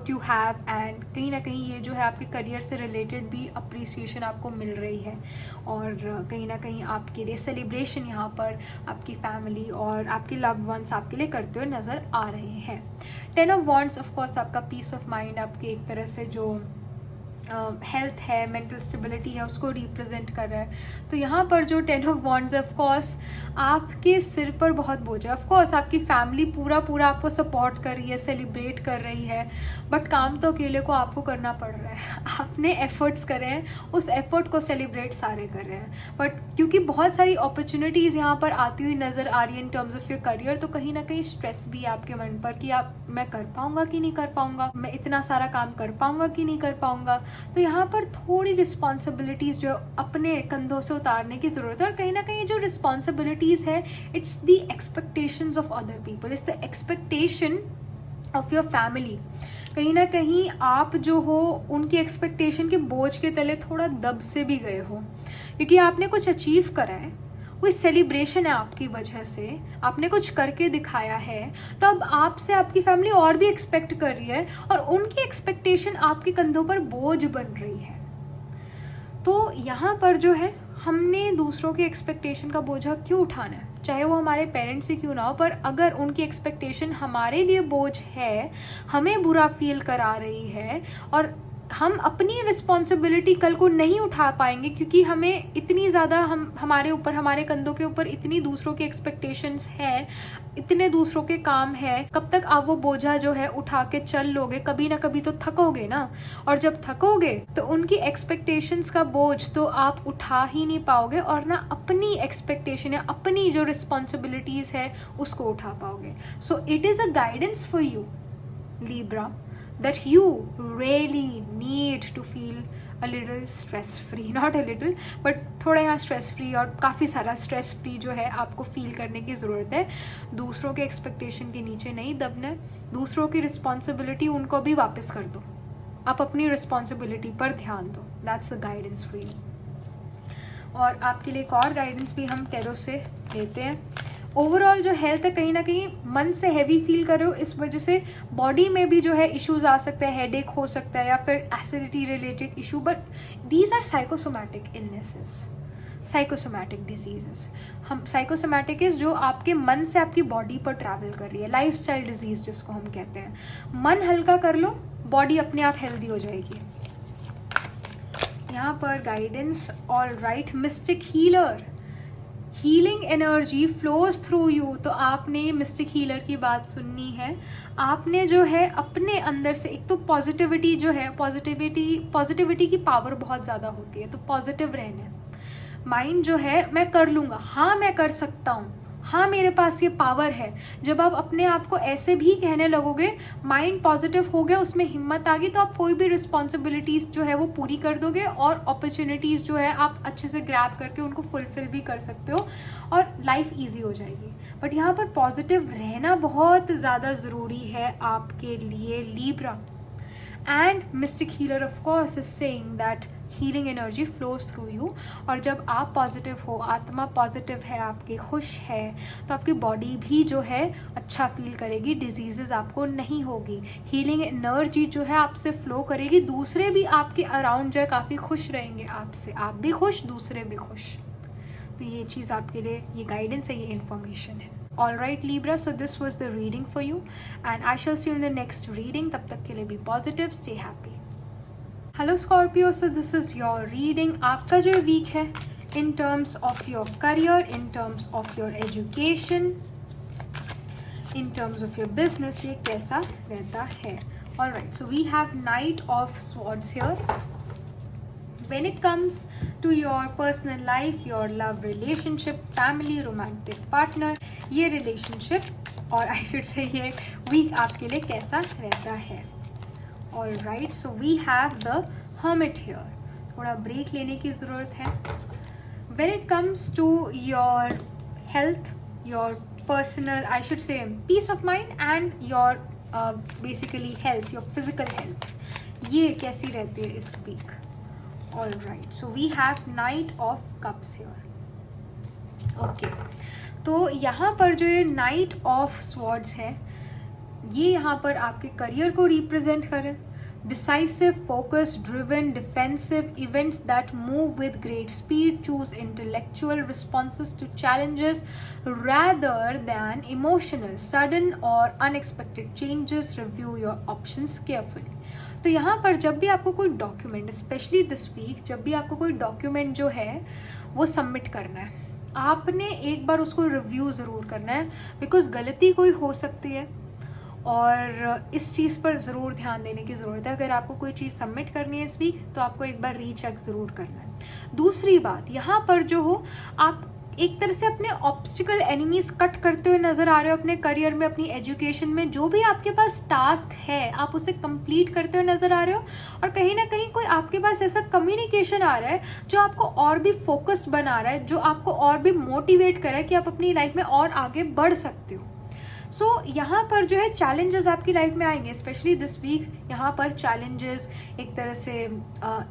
you have, and कहीं ना कहीं ये जो है आपके करियर से रिलेटेड भी अप्रिसिएशन आपको मिल रही है। और कहीं ना कहीं आपके लिए सेलिब्रेशन यहाँ पर आपकी फैमिली और आपके लव्ड वंस आपके लिए करते हुए नज़र आ रहे हैं। 10 ऑफ वॉन्ड्स ऑफ कोर्स आपका पीस ऑफ माइंड, आपकी एक तरह से जो हेल्थ है, मेंटल स्टेबिलिटी है, उसको रिप्रेजेंट कर रहा है। तो यहाँ पर जो 10 ऑफ वॉन्ड्स ऑफ कोर्स आपके सिर पर बहुत बोझ है। ऑफ कोर्स आपकी फैमिली पूरा आपको सपोर्ट कर रही है, सेलिब्रेट कर रही है, बट काम तो अकेले को आपको करना पड़ रहा है। आपने एफर्ट्स करे हैं, उस एफर्ट को सेलिब्रेट सारे कर रहे हैं। बट क्योंकि बहुत सारी अपॉर्चुनिटीज़ यहाँ पर आती हुई नज़र आ रही है in terms of your career, तो कहीं ना कहीं स्ट्रेस भी है आपके मन पर कि मैं कर पाऊंगा कि नहीं कर पाऊंगा, मैं इतना सारा काम कर पाऊंगा कि नहीं कर पाऊंगा। तो यहाँ पर थोड़ी रिस्पॉन्सिबिलिटीज़ जो अपने कंधों से उतारने की ज़रूरत है। और कहीं ना कहीं जो रिस्पॉन्सिबिलिटीज़ है, it's the expectations of other people, it's the expectation of your family. कहीं ना कहीं आप जो हो उनकी एक्सपेक्टेशन के बोझ के तले थोड़ा दब से भी गए हो, क्योंकि आपने कुछ अचीव करा है, कोई सेलिब्रेशन है आपकी वजह से, आपने कुछ करके दिखाया है। तो अब आपसे आपकी फैमिली और भी एक्सपेक्ट कर रही है और उनकी एक्सपेक्टेशन आपके कंधों पर बोझ बन रही है। तो यहाँ पर जो है हमने दूसरों के एक्सपेक्टेशन का बोझा क्यों उठाना है, चाहे वो हमारे पेरेंट्स से क्यों ना हो, पर अगर उनकी एक्सपेक्टेशन हमारे लिए बोझ है, हमें बुरा फील करा रही है और हम अपनी रिस्पॉन्सिबिलिटी कल को नहीं उठा पाएंगे, क्योंकि हमें इतनी ज़्यादा हमारे ऊपर, हमारे कंधों के ऊपर इतनी दूसरों की एक्सपेक्टेशंस हैं, इतने दूसरों के काम है, कब तक आप वो बोझा जो है उठा के चल लोगे? कभी ना कभी तो थकोगे ना, और जब थकोगे तो उनकी एक्सपेक्टेशंस का बोझ तो आप उठा ही नहीं पाओगे और ना अपनी एक्सपेक्टेशन या अपनी जो रिस्पॉन्सिबिलिटीज है उसको उठा पाओगे। So it is a guidance for you Libra that you really need to feel a little stress free, not a little but थोड़ा यहाँ stress free और काफ़ी सारा stress free जो है आपको feel करने की ज़रूरत है। दूसरों के expectation के नीचे नहीं दबना है, दूसरों की responsibility उनको भी वापस कर दो, आप अपनी responsibility पर ध्यान दो। That's the guidance for you। और आपके लिए एक और गाइडेंस भी हम टैरो से लेते हैं। ओवरऑल जो हेल्थ है, कहीं ना कहीं मन से हैवी फील कर रहे हो, इस वजह से बॉडी में भी जो है इश्यूज आ सकते हैं, हेडेक हो सकता है या फिर acidity related issue, but these are psychosomatic illnesses, psychosomatic diseases. हम साइकोसोमैटिक इज जो आपके मन से आपकी बॉडी पर ट्रैवल कर रही है, लाइफस्टाइल डिजीज जिसको हम कहते हैं। मन हल्का कर लो, बॉडी अपने आप हेल्दी हो जाएगी। यहाँ पर guidance, all right, mistake healer. Healing energy flows through you, तो आपने मिस्टिक हीलर की बात सुननी है। आपने जो है अपने अंदर से एक तो पॉजिटिविटी जो है, पॉजिटिविटी की पावर बहुत ज़्यादा होती है, तो पॉजिटिव रहना है। माइंड जो है मैं कर लूँगा, हाँ मैं कर सकता हूँ, हाँ मेरे पास ये पावर है। जब आप अपने आप को ऐसे भी कहने लगोगे, माइंड पॉजिटिव हो गया, उसमें हिम्मत आ गई, तो आप कोई भी रिस्पॉन्सिबिलिटीज जो है वो पूरी कर दोगे और अपॉर्चुनिटीज जो है आप अच्छे से ग्रैब करके उनको फुलफिल भी कर सकते हो और लाइफ ईजी हो जाएगी। बट यहाँ पर पॉजिटिव रहना बहुत ज़्यादा ज़रूरी है आपके लिए Libra. And mistake healer of course is saying that healing energy flows through you. और जब आप पॉजिटिव हो, आत्मा पॉजिटिव है आपकी, खुश है, तो आपकी बॉडी भी जो है अच्छा फील करेगी, डिजीजेस आपको नहीं होगी, हीलिंग एनर्जी जो है आपसे फ्लो करेगी, दूसरे भी आपके अराउंड जो है काफ़ी खुश रहेंगे आपसे, आप भी खुश, दूसरे भी खुश। तो ये चीज़ आपके लिए, ये गाइडेंस है, ये इन्फॉर्मेशन है। All right Libra, so this was the reading for you and I shall see you in the next reading. तब तक के लिए be positive, stay happy. Hello Scorpio, so this is your reading. आपका जो week है in terms of your career, in terms of your education, in terms of your business, ये कैसा रहता है। All right, so we have Knight of Swords here. When it comes to your personal life, your love relationship, family, romantic partner, ये relationship और I should say ये week आपके लिए कैसा रहता है। Alright, so we have the Hermit here. थोड़ा break लेने की ज़रूरत है। When it comes to your health, your personal, I should say peace of mind and your basically health, your physical health, ये कैसी रहती है इस week। Alright, so we have Knight of Cups here. Okay, तो यहाँ पर जो ये Knight of Swords है, ये यहाँ पर आपके करियर को रिप्रेजेंट करे। Decisive, focused, driven, defensive, events that move with great speed, choose intellectual responses to challenges rather than emotional, sudden or unexpected changes, review your options carefully. तो यहाँ पर जब भी आपको कोई डॉक्यूमेंट, स्पेशली दिस वीक, जब भी आपको कोई डॉक्यूमेंट जो है वो सबमिट करना है, आपने एक बार उसको रिव्यू ज़रूर करना है, बिकॉज गलती कोई हो सकती है और इस चीज़ पर ज़रूर ध्यान देने की ज़रूरत है। अगर आपको कोई चीज़ सबमिट करनी है इस वीक, तो आपको एक बार रीचेक ज़रूर करना है। दूसरी बात, यहाँ पर जो हो, आप एक तरह से अपने ऑब्स्टिकल एनिमीज कट करते हुए नजर आ रहे हो अपने करियर में, अपनी एजुकेशन में, जो भी आपके पास टास्क है आप उसे कंप्लीट करते हुए नजर आ रहे हो। और कहीं ना कहीं कोई आपके पास ऐसा कम्युनिकेशन आ रहा है जो आपको और भी फोकस्ड बना रहा है, जो आपको और भी मोटिवेट कर रहा है कि आप अपनी लाइफ में और आगे बढ़ सकते हो। सो यहाँ पर जो है चैलेंजेस आपकी लाइफ में आएंगे, स्पेशली दिस वीक। यहाँ पर चैलेंजेस, एक तरह से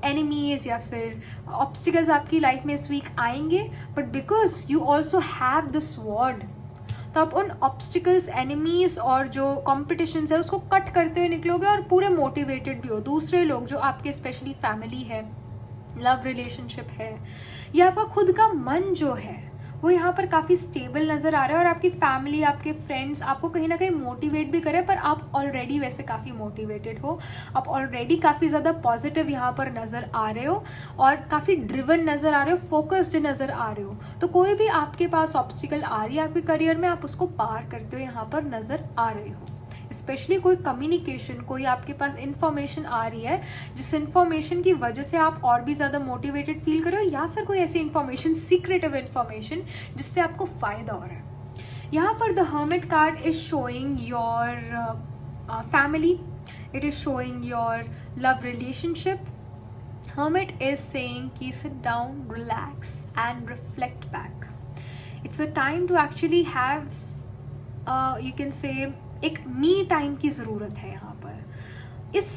एनिमीज या फिर ऑब्स्टिकल्स आपकी लाइफ में इस वीक आएंगे, but because you also have the sword, तो आप उन ऑब्स्टिकल्स, एनिमीज और जो कॉम्पिटिशन्स है उसको कट करते हुए निकलोगे और पूरे मोटिवेटेड भी हो। दूसरे लोग जो आपके स्पेशली फैमिली है, लव रिलेशनशिप है, या आपका खुद का मन जो है वो यहाँ पर काफ़ी स्टेबल नज़र आ रहा है और आपकी फैमिली, आपके फ्रेंड्स आपको कहीं ना कहीं मोटिवेट भी करें, पर आप ऑलरेडी वैसे काफ़ी मोटिवेटेड हो, आप ऑलरेडी काफ़ी ज़्यादा पॉजिटिव यहाँ पर नज़र आ रहे हो और काफ़ी ड्रिवन नज़र आ रहे हो, फोकस्ड नज़र आ रहे हो। तो कोई भी आपके पास ऑब्स्टिकल आ रही है आपके करियर में, आप उसको पार करते हुए यहाँ पर नज़र आ रहे हो। स्पेशली कोई कम्युनिकेशन, कोई आपके पास इंफॉर्मेशन आ रही है जिस इंफॉर्मेशन की वजह से आप और भी ज़्यादा मोटिवेटेड फील करो, या फिर कोई ऐसी इंफॉर्मेशन, सीक्रेटिव इंफॉर्मेशन जिससे आपको फ़ायदा हो रहा है। यहाँ पर the hermit card is showing your family, it is showing your love relationship. Hermit is saying कि sit down, relax and reflect back. It's a time to actually have you can say एक me time की ज़रूरत है। यहाँ पर इस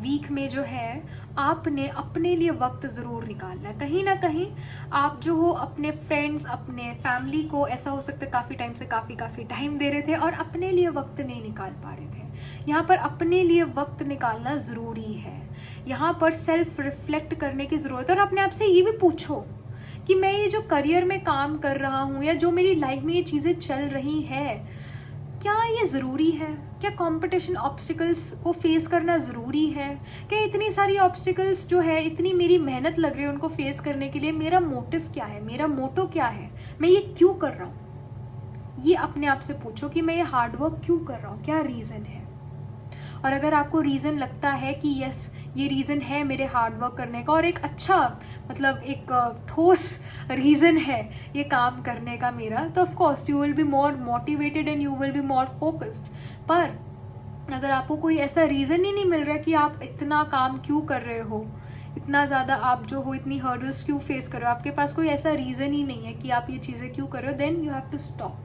week में जो है आपने अपने लिए वक्त ज़रूर निकालना है। कहीं ना कहीं आप जो हो अपने फ्रेंड्स, अपने फैमिली को, ऐसा हो सकता है काफ़ी टाइम से काफ़ी टाइम दे रहे थे और अपने लिए वक्त नहीं निकाल पा रहे थे। यहाँ पर अपने लिए वक्त निकालना ज़रूरी है। यहाँ पर सेल्फ रिफ्लेक्ट करने की ज़रूरत है और अपने आप से ये भी पूछो कि मैं ये जो करियर में काम कर रहा हूँ या जो मेरी लाइफ में ये चीज़ें चल रही हैं, क्या ये ज़रूरी है? क्या कंपटीशन ऑब्स्टिकल्स को फेस करना ज़रूरी है? क्या इतनी सारी ऑब्स्टिकल्स जो है, इतनी मेरी मेहनत लग रही है उनको फेस करने के लिए, मेरा मोटिव क्या है, मेरा मोटो क्या है, मैं ये क्यों कर रहा हूँ? ये अपने आप से पूछो कि मैं ये हार्डवर्क क्यों कर रहा हूँ, क्या रीज़न है। और अगर आपको रीज़न लगता है कि यस ये रीज़न है मेरे हार्डवर्क करने का और एक अच्छा मतलब एक ठोस रीज़न है ये काम करने का मेरा, तो of course you will be more motivated and you will be more focused. पर अगर आपको कोई ऐसा रीज़न ही नहीं मिल रहा कि आप इतना काम क्यों कर रहे हो, इतना ज़्यादा आप जो हो इतनी हर्डल्स क्यों फेस कर रहे हो, आपके पास कोई ऐसा रीज़न ही नहीं है कि आप ये चीज़ें क्यों कर रहे हो, then you have to stop.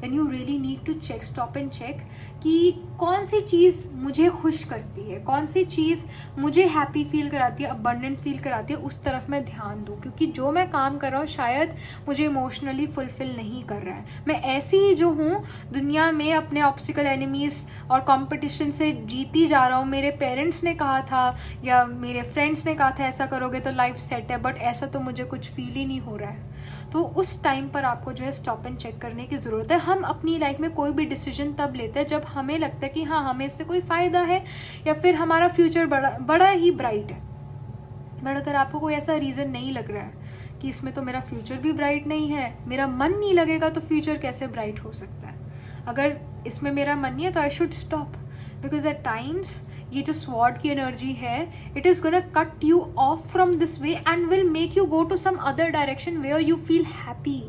Then you really need to check, stop and check कि कौन सी चीज़ मुझे खुश करती है, कौन सी चीज़ मुझे हैप्पी फील कराती है, अबंडेंट फील कराती है, उस तरफ मैं ध्यान दूँ। क्योंकि जो मैं काम कर रहा हूँ शायद मुझे इमोशनली फुलफिल नहीं कर रहा है। मैं ऐसी ही जो हूँ दुनिया में अपने ऑब्स्टिकल एनिमीज और कंपटीशन से जीती जा रहा हूँ। मेरे पेरेंट्स ने कहा था या मेरे फ्रेंड्स ने कहा था ऐसा करोगे तो लाइफ सेट है, बट ऐसा तो मुझे कुछ फील ही नहीं हो रहा है। तो उस टाइम पर आपको जो है स्टॉप एंड चेक करने की ज़रूरत है। हम अपनी लाइफ में कोई भी डिसीजन तब लेते हैं जब हमें लगता है कि हाँ हमें इससे कोई फ़ायदा है या फिर हमारा फ्यूचर बड़ा ही ब्राइट है। बट अगर आपको कोई ऐसा रीज़न नहीं लग रहा है कि इसमें तो मेरा फ्यूचर भी ब्राइट नहीं है, मेरा मन नहीं लगेगा, तो फ्यूचर कैसे ब्राइट हो सकता है? अगर इसमें मेरा मन नहीं है तो I should stop, because at times ये जो स्वॉर्ड की एनर्जी है, it is gonna cut you off from this way and will make you go to some other direction where you feel happy.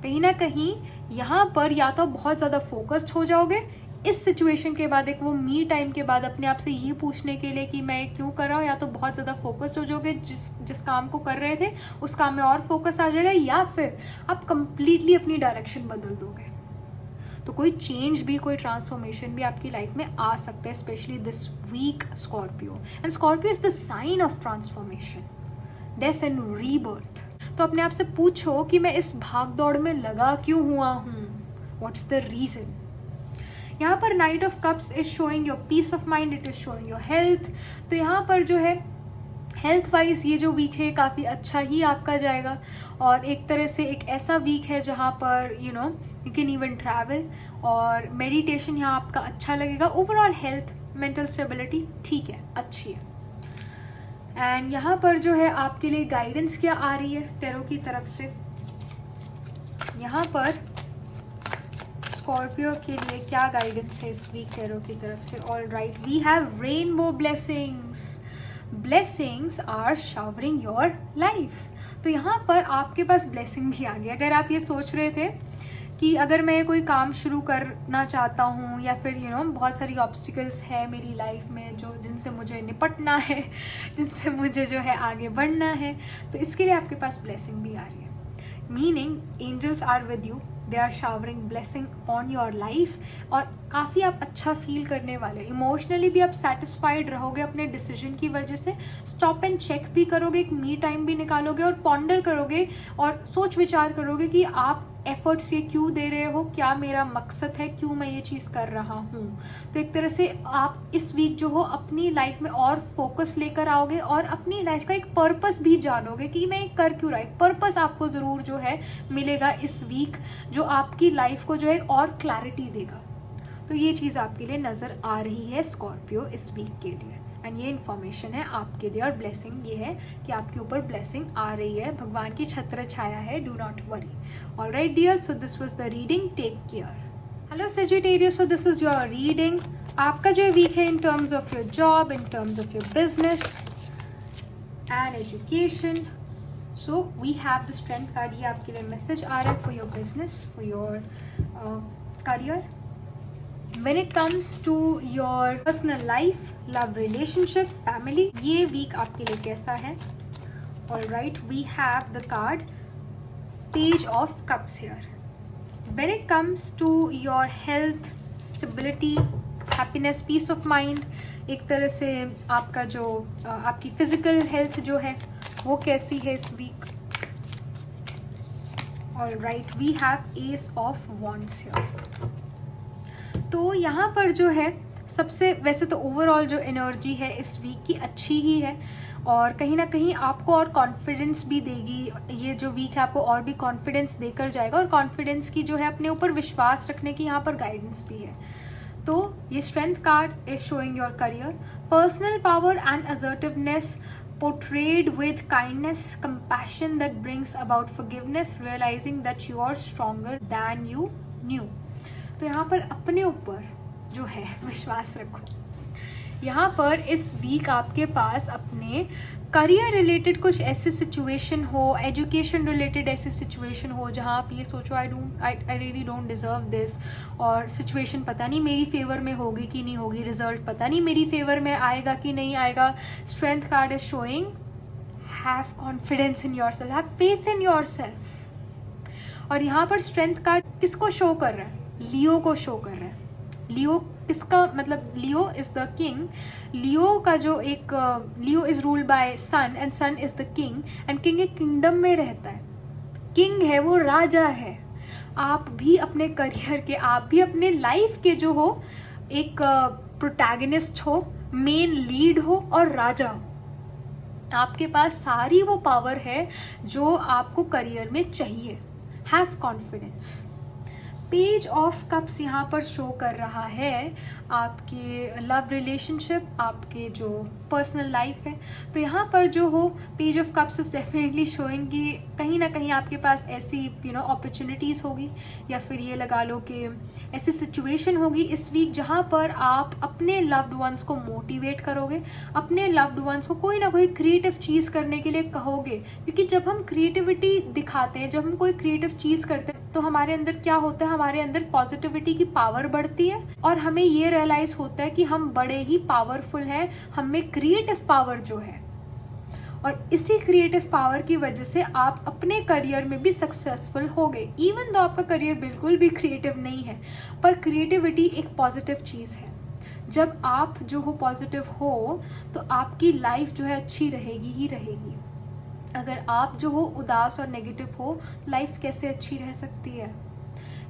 कहीं ना कहीं यहाँ पर या तो बहुत ज़्यादा फोकस्ड हो जाओगे इस सिचुएशन के बाद, एक वो मी टाइम के बाद अपने आप से ये पूछने के लिए कि मैं क्यों कर रहा हूँ, या तो बहुत ज़्यादा फोकस्ड हो जाओगे जिस काम को कर रहे थे उस काम में और फोकस आ जाएगा, या फिर आप कंप्लीटली अपनी डायरेक्शन बदल दोगे। तो कोई चेंज भी, कोई ट्रांसफॉर्मेशन भी आपकी लाइफ में आ सकता है, specially this week Scorpio. And Scorpio is the sign of transformation, death and rebirth. तो अपने आप से पूछो कि मैं इस भाग दौड़ में लगा क्यों हुआ हूँ, व्हाट्स द रीजन। यहाँ पर knight of cups is showing your peace of mind, it is showing your health. तो यहाँ पर जो है हेल्थ वाइज ये जो वीक है काफ़ी अच्छा ही आपका जाएगा, और एक तरह से एक ऐसा वीक है जहाँ पर यू कैन इवन ट्रैवल, और मेडिटेशन यहाँ आपका अच्छा लगेगा। ओवरऑल हेल्थ, मेंटल स्टेबिलिटी ठीक है, अच्छी है। एंड यहाँ पर जो है आपके लिए गाइडेंस क्या आ रही है टैरो की तरफ से, यहाँ पर स्कॉर्पियो के लिए क्या गाइडेंस है इस वीक टैरो की तरफ से। All right, we have rainbow blessings, blessings are showering your life. तो यहाँ पर आपके पास ब्लेसिंग भी आ गई। अगर आप ये सोच रहे थे कि अगर मैं कोई काम शुरू करना चाहता हूँ या फिर बहुत सारी ऑब्स्टिकल्स है मेरी लाइफ में जो जिनसे मुझे निपटना है, जिनसे मुझे जो है आगे बढ़ना है, तो इसके लिए आपके पास ब्लेसिंग भी आ रही है। Meaning angels are with you, they are showering blessing on your life, और काफ़ी आप अच्छा फील करने वाले, इमोशनली भी आप सेटिस्फाइड रहोगे अपने डिसीजन की वजह से। स्टॉप एंड चेक भी करोगे, एक मी टाइम भी निकालोगे और पॉन्डर करोगे और सोच विचार करोगे कि आप एफर्ट्स ये क्यों दे रहे हो, क्या मेरा मकसद है, क्यों मैं ये चीज़ कर रहा हूँ। तो एक तरह से आप इस वीक जो हो अपनी लाइफ में और फोकस लेकर आओगे और अपनी लाइफ का एक पर्पस भी जानोगे कि मैं कर क्यों रहा। पर्पस आपको ज़रूर जो है मिलेगा इस वीक, जो आपकी लाइफ को जो है और क्लैरिटी देगा। तो ये चीज़ आपके लिए नज़र आ रही है स्कॉर्पियो इस वीक के लिए, एंड ये इन्फॉर्मेशन है आपके लिए। और ब्लेसिंग ये है कि आपके ऊपर ब्लेसिंग आ रही है, भगवान की छत्र छाया है, do not worry. All right dear, so this was the reading, take care. Hello Sagittarius, so this is your reading. आपका जो वीक है in terms of your job, in terms of your business and education. So we have the strength card, ये आपके लिए message आ रहा है for your business, for your career. When it comes to your personal life, love relationship, family, ये week आपके लिए कैसा है? All right, we have the card Page of Cups here. When it comes to your health, stability, happiness, peace of mind, एक तरह से आपका जो आपकी physical health जो है वो कैसी है इस week? All right, we have Ace of Wands here. तो यहाँ पर जो है सबसे वैसे तो ओवरऑल जो एनर्जी है इस वीक की अच्छी ही है, और कहीं ना कहीं आपको और कॉन्फिडेंस भी देगी। ये जो वीक है आपको और भी कॉन्फिडेंस देकर जाएगा, और कॉन्फिडेंस की जो है अपने ऊपर विश्वास रखने की यहाँ पर गाइडेंस भी है। तो ये strength card is showing your career, personal power and assertiveness portrayed with kindness, compassion that brings about forgiveness, realizing that you are stronger than you knew। तो यहाँ पर अपने ऊपर जो है विश्वास रखो। यहाँ पर इस वीक आपके पास अपने करियर रिलेटेड कुछ ऐसी सिचुएशन हो, एजुकेशन रिलेटेड ऐसी सिचुएशन हो जहाँ आप ये सोचो I really don't deserve this, और सिचुएशन पता नहीं मेरी फेवर में होगी कि नहीं होगी, रिजल्ट पता नहीं मेरी फेवर में आएगा कि नहीं आएगा। Strength card is showing have confidence in your self, have faith in your self. और यहाँ पर स्ट्रेंथ कार्ड किसको शो कर रहा है? लियो को शो कर रहा है। लियो किसका मतलब? Leo is the king. Leo का जो एक Leo is ruled by sun and sun is the king, and king एक किंगडम में रहता है। किंग है, वो राजा है। आप भी अपने करियर के, आप भी अपने लाइफ के जो हो एक प्रोटैगनिस्ट हो, मेन लीड हो और राजा हो। आपके पास सारी वो पावर है जो आपको करियर में चाहिए। Have confidence. Page of cups यहाँ पर शो कर रहा है आपके लव रिलेशनशिप, आपके जो पर्सनल लाइफ है। तो यहाँ पर जो हो page of cups is definitely showing कि कहीं ना कहीं आपके पास ऐसी अपॉर्चुनिटीज़ होगी, या फिर ये लगा लो कि ऐसी सिचुएशन होगी इस वीक जहाँ पर आप अपने लव्ड वंस को मोटिवेट करोगे, अपने लव्ड वंस को कोई ना कोई क्रिएटिव चीज़ करने के लिए कहोगे। क्योंकि जब हम क्रिएटिविटी दिखाते हैं, जब हम कोई क्रिएटिव चीज़ करते हैं, तो हमारे अंदर क्या होता है? हमारे अंदर पॉजिटिविटी की पावर बढ़ती है, और हमें ये रियलाइज होता है कि हम बड़े ही पावरफुल हैं, हम में क्रिएटिव पावर जो है। और इसी क्रिएटिव पावर की वजह से आप अपने करियर में भी सक्सेसफुल हो गए। इवन दो आपका करियर बिल्कुल भी क्रिएटिव नहीं है, पर क्रिएटिविटी एक पॉजिटिव चीज़ है। जब आप जो हो पॉजिटिव हो तो आपकी लाइफ जो है अच्छी रहेगी ही रहेगी। अगर आप जो हो उदास और नेगेटिव हो, लाइफ कैसे अच्छी रह सकती है?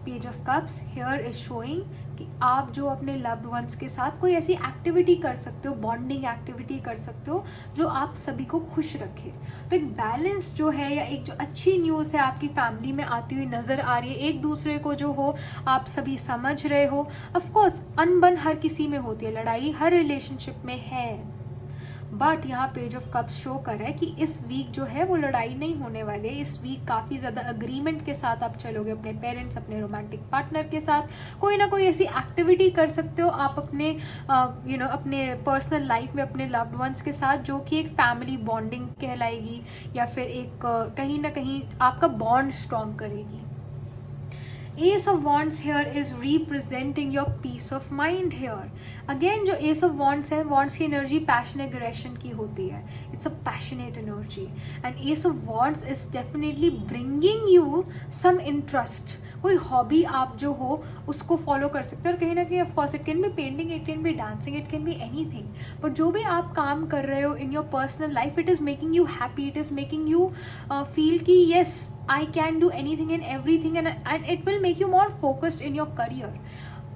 Page of cups here is showing कि आप जो अपने लव्ड वंस के साथ कोई ऐसी एक्टिविटी कर सकते हो, बॉन्डिंग एक्टिविटी कर सकते हो जो आप सभी को खुश रखे। तो एक बैलेंस जो है, या एक जो अच्छी न्यूज़ है आपकी फैमिली में आती हुई नजर आ रही है। एक दूसरे को जो हो आप सभी समझ रहे हो। ऑफकोर्स अनबन हर किसी में होती है, लड़ाई हर रिलेशनशिप में है, बट यहाँ पेज ऑफ कप्स शो कर रहा है कि इस वीक जो है वो लड़ाई नहीं होने वाले। इस वीक काफ़ी ज़्यादा अग्रीमेंट के साथ आप चलोगे। अपने पेरेंट्स, अपने रोमांटिक पार्टनर के साथ कोई ना कोई ऐसी एक्टिविटी कर सकते हो आप अपने अपने पर्सनल लाइफ में अपने लव्ड वंस के साथ, जो कि एक फैमिली बॉन्डिंग कहलाएगी, या फिर एक कहीं ना कहीं आपका बॉन्ड स्ट्रॉन्ग करेगी। Ace of Wands here is representing your peace of mind here. Again जो Ace of Wands है, Wands की एनर्जी पैशन एग्रेशन की होती है। It's a passionate energy and Ace of Wands is definitely bringing you some interest. कोई hobby आप जो हो उसको फॉलो कर सकते हो, और कहीं ना कहीं of course it can be painting, it can be dancing, it can be anything. But जो भी आप काम कर रहे हो in your personal life, it is making you happy, it is making you feel कि yes I can do anything and everything, and it will make you more focused in your career.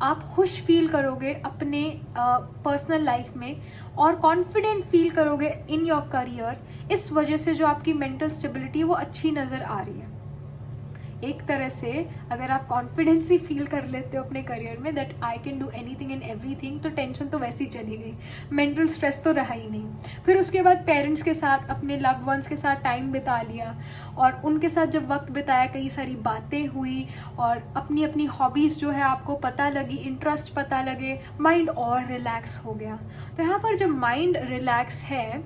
आप खुश feel करोगे अपने personal life में, और confident feel करोगे इन your career. इस वजह से जो आपकी मेंटल स्टेबिलिटी है वो अच्छी नज़र आ रही है। एक तरह से अगर आप कॉन्फिडेंस ही फील कर लेते हो अपने करियर में that I can do anything and everything, तो टेंशन तो वैसे ही चली गई, मेंटल स्ट्रेस तो रहा ही नहीं। फिर उसके बाद पेरेंट्स के साथ, अपने लव्ड वंस के साथ टाइम बिता लिया, और उनके साथ जब वक्त बिताया कई सारी बातें हुई, और अपनी अपनी हॉबीज़ जो है आपको पता लगी, इंटरेस्ट पता लगे, माइंड और रिलैक्स हो गया। तो यहाँ पर जब माइंड रिलैक्स है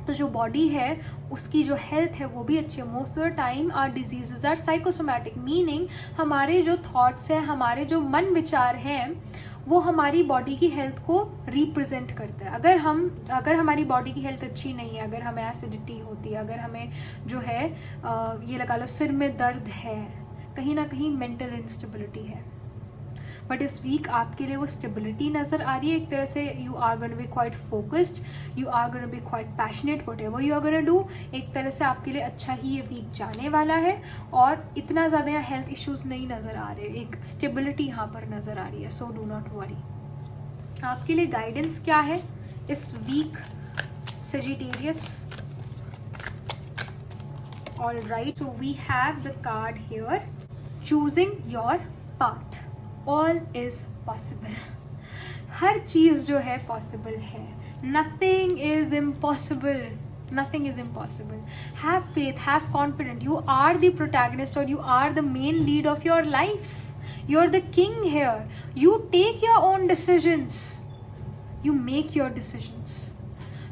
तो जो बॉडी है उसकी जो हेल्थ है वो भी अच्छी है। Most of the time our diseases are psychosomatic, meaning हमारे जो थॉट्स हैं, हमारे जो मन विचार हैं, वो हमारी बॉडी की हेल्थ को रिप्रेजेंट करता है। अगर हमारी बॉडी की हेल्थ अच्छी नहीं है, अगर हमें एसिडिटी होती है, अगर हमें जो है ये लगा लो सिर में दर्द है, कहीं ना कहीं मेंटल इंस्टेबिलिटी है। बट इस वीक आपके लिए वो स्टेबिलिटी नज़र आ रही है। एक तरह से you are gonna be quite focused, you are gonna be quite passionate, whatever you are gonna do. एक तरह से आपके लिए अच्छा ही ये वीक जाने वाला है, और इतना ज़्यादा यहाँ हेल्थ इश्यूज नहीं नज़र आ रहे, एक स्टेबिलिटी यहाँ पर नज़र आ रही है। So do not worry. आपके लिए गाइडेंस क्या है इस week Sagittarius? All right, so we have the card here, choosing your path. All is possible. हर चीज जो है पॉसिबल है. Nothing is impossible. Nothing is impossible. Have faith, have confidence. You are the protagonist or you are the main lead of your life. You're the king here. You take your own decisions. You make your decisions.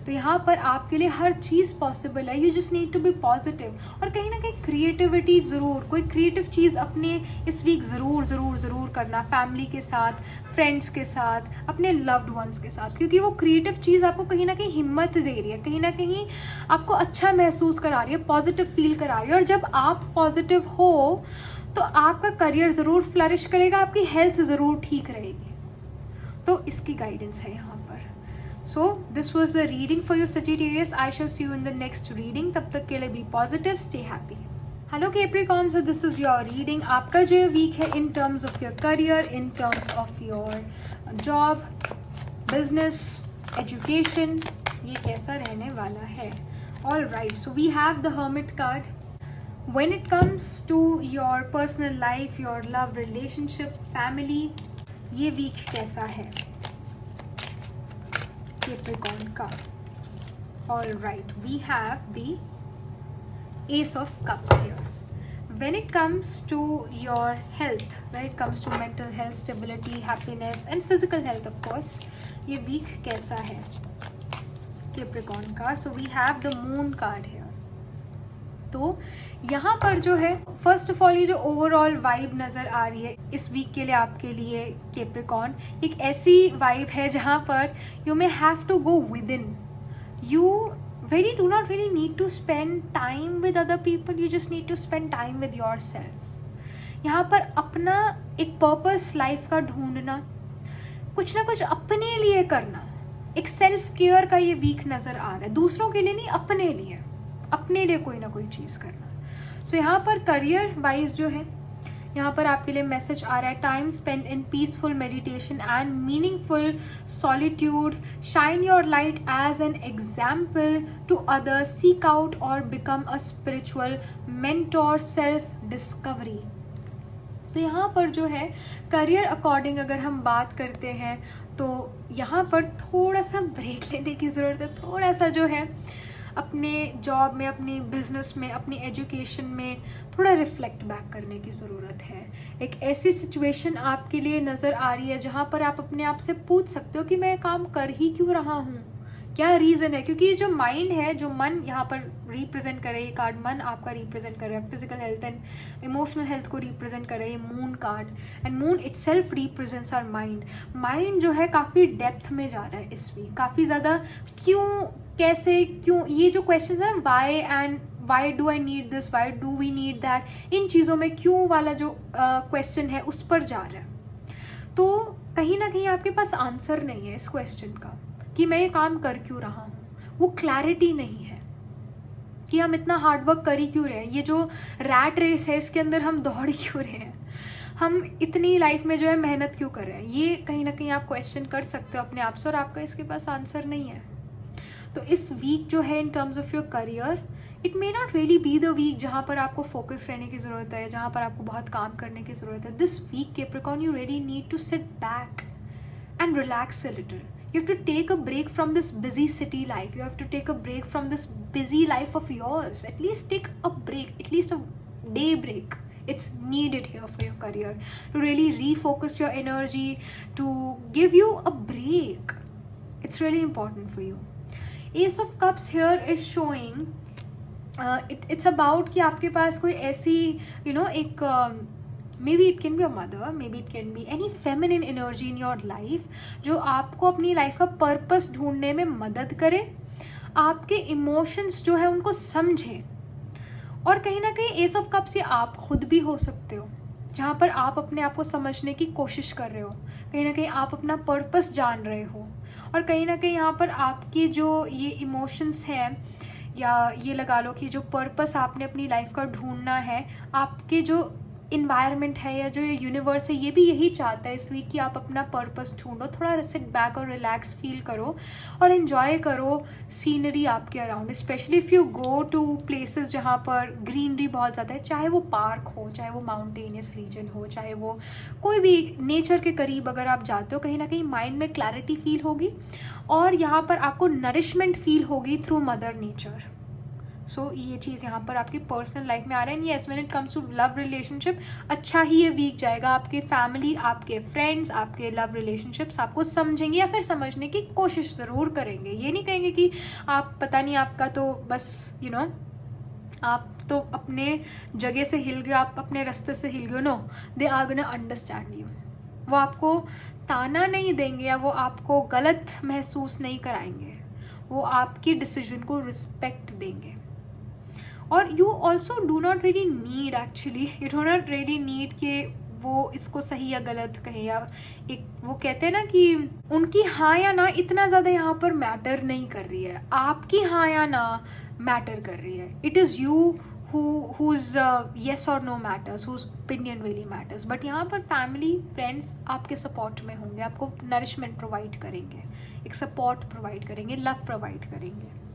तो यहाँ पर आपके लिए हर चीज़ possible है. You just need to be positive. और कहीं ना कहीं क्रिएटिविटी ज़रूर, कोई क्रिएटिव चीज़ अपने इस वीक ज़रूर ज़रूर ज़रूर करना, फैमिली के साथ, फ्रेंड्स के साथ, अपने लव्ड वंस के साथ, क्योंकि वो क्रिएटिव चीज़ आपको कहीं ना कहीं हिम्मत दे रही है, कहीं ना कहीं आपको अच्छा महसूस करा रही है, पॉजिटिव फील करा रही है. और जब आप पॉजिटिव हो तो आपका करियर ज़रूर फ्लरिश करेगा, आपकी हेल्थ ज़रूर ठीक रहेगी. तो इसकी गाइडेंस है यहाँ पर. So this was the reading for you Sagittarius. I shall see you in the next reading. तब तक के लिए be positive, stay happy. Hello Capricorn, so this is your reading. आपका जो वीक है in terms of your career, in terms of your job, business, education, ये कैसा रहने वाला है. All right, so we have the Hermit card. When it comes to your personal life, your love relationship, family, ये week कैसा है Capricorn का. All right, we have the Ace of Cups here. When it comes to your health, when it comes to mental health, stability, happiness and physical health, of course, ये week कैसा है Capricorn का. So we have the Moon card here. तो यहाँ पर जो है first of all ये जो ओवरऑल वाइब नज़र आ रही है इस वीक के लिए आपके लिए कैप्रिकॉर्न, एक ऐसी वाइब है जहाँ पर you may have to go within. You do not really need to spend time with other people, you just need to spend time with yourself. यहाँ पर अपना एक पर्पस लाइफ का ढूंढना, कुछ ना कुछ अपने लिए करना, एक सेल्फ केयर का ये वीक नज़र आ रहा है. दूसरों के लिए नहीं, अपने लिए कोई ना कोई चीज़ करना. सो यहाँ पर करियर वाइज जो है यहाँ पर आपके लिए मैसेज आ रहा है, time spend in peaceful meditation and meaningful solitude, shine your light as an example to others, seek out or become a spiritual mentor, self discovery. तो यहाँ पर जो है करियर अकॉर्डिंग अगर हम बात करते हैं तो यहाँ पर थोड़ा सा ब्रेक लेने की ज़रूरत है. थोड़ा सा जो है अपने जॉब में, अपनी बिजनेस में, अपनी एजुकेशन में थोड़ा रिफ्लेक्ट बैक करने की ज़रूरत है. एक ऐसी सिचुएशन आपके लिए नज़र आ रही है जहाँ पर आप अपने आप से पूछ सकते हो कि मैं काम कर ही क्यों रहा हूँ, क्या रीज़न है. क्योंकि जो माइंड है, जो मन यहाँ पर रिप्रेजेंट कर रही है कार्ड, मन आपका रिप्रेजेंट कर रहा है, physical health and emotional health को रिप्रेजेंट कर रही है moon card, and moon itself represents our mind. Mind जो है काफ़ी डेप्थ में जा रहा है इस वीक, काफ़ी ज़्यादा क्यों, कैसे, क्यों, ये जो क्वेश्चन है why do I need this, why do we need that, इन चीज़ों में क्यों वाला जो क्वेश्चन है उस पर जा रहा है. तो कहीं ना कहीं आपके पास आंसर नहीं है इस क्वेश्चन का कि मैं ये काम कर क्यों रहा हूँ. वो क्लैरिटी नहीं है कि हम इतना हार्डवर्क कर ही क्यों रहे हैं. ये जो रैट रेस है इसके अंदर हम दौड़ क्यों रहे हैं, हम इतनी लाइफ में जो है मेहनत क्यों कर रहे हैं, ये कहीं ना कहीं आप क्वेश्चन कर सकते हो अपने आप से और आपका इसके पास आंसर नहीं है. तो इस वीक जो है in terms of your career, it may not really be the week जहाँ पर आपको फोकस रहने की ज़रूरत है, जहाँ पर आपको बहुत काम करने की ज़रूरत है. This week Capricorn you really need to sit back and relax a little. You have to take a break from this busy city life. You have to take a break from this busy life of yours. At least take a break, at least a day break. It's needed here for your career to really refocus your energy, to give you a break. It's really important for you. Ace of Cups here is showing it's about कि आपके पास कोई ऐसी एक maybe it can be a mother, maybe it can be any feminine energy in your life जो आपको अपनी life का purpose ढूंढने में मदद करे, आपके इमोशंस जो है उनको समझे. और कहीं ना कहीं एस ऑफ कप्स ये आप खुद भी हो सकते हो, जहाँ पर आप अपने आप को समझने की कोशिश कर रहे हो, कहीं ना कहीं आप अपना पर्पस जान रहे हो, और कहीं ना कहीं यहाँ पर आपकी जो ये इमोशंस हैं, या ये लगा लो कि जो पर्पस आपने अपनी लाइफ का ढूंढना है, आपके जो इन्वायरमेंट है या जो ये यूनिवर्स है ये भी यही चाहता है इस वीक कि आप अपना पर्पस ढूंढो, थोड़ा सिट बैक और रिलैक्स फील करो और एंजॉय करो सीनरी आपके around, specially if you go to places जहाँ पर ग्रीनरी बहुत ज़्यादा है, चाहे वो पार्क हो, चाहे वो माउंटेनियस रीजन हो, चाहे वो कोई भी नेचर के करीब अगर आप जाते हो, कहीं ना कहीं माइंड में क्लैरिटी फील होगी और यहाँ पर आपको नरिशमेंट फील होगी थ्रू मदर नेचर। सो ये चीज़ यहाँ पर आपकी पर्सनल लाइफ में आ रहा है। And yes, when it comes to love relationship, अच्छा ही ये वीक जाएगा। आपके फैमिली, आपके फ्रेंड्स, आपके लव रिलेशनशिप्स आपको समझेंगे या फिर समझने की कोशिश ज़रूर करेंगे। ये नहीं कहेंगे कि आप पता नहीं आपका तो बस आप तो अपने जगह से हिल गए, आप अपने रास्ते से हिल गए। No, they are gonna understand you. वो आपको ताना नहीं देंगे या वो आपको गलत महसूस नहीं कराएंगे, वो आपकी डिसीजन को रिस्पेक्ट देंगे। और you also do not really need, actually you do not really need कि वो इसको सही या गलत कहे, या एक वो कहते हैं ना कि उनकी हाँ या ना इतना ज़्यादा यहाँ पर मैटर नहीं कर रही है, आपकी हाँ या ना मैटर कर रही है। It is you whose yes or no matters, whose opinion really matters. But यहाँ पर फैमिली, फ्रेंड्स आपके सपोर्ट में होंगे, आपको नरिशमेंट प्रोवाइड करेंगे, एक सपोर्ट प्रोवाइड करेंगे, लव प्रोवाइड करेंगे।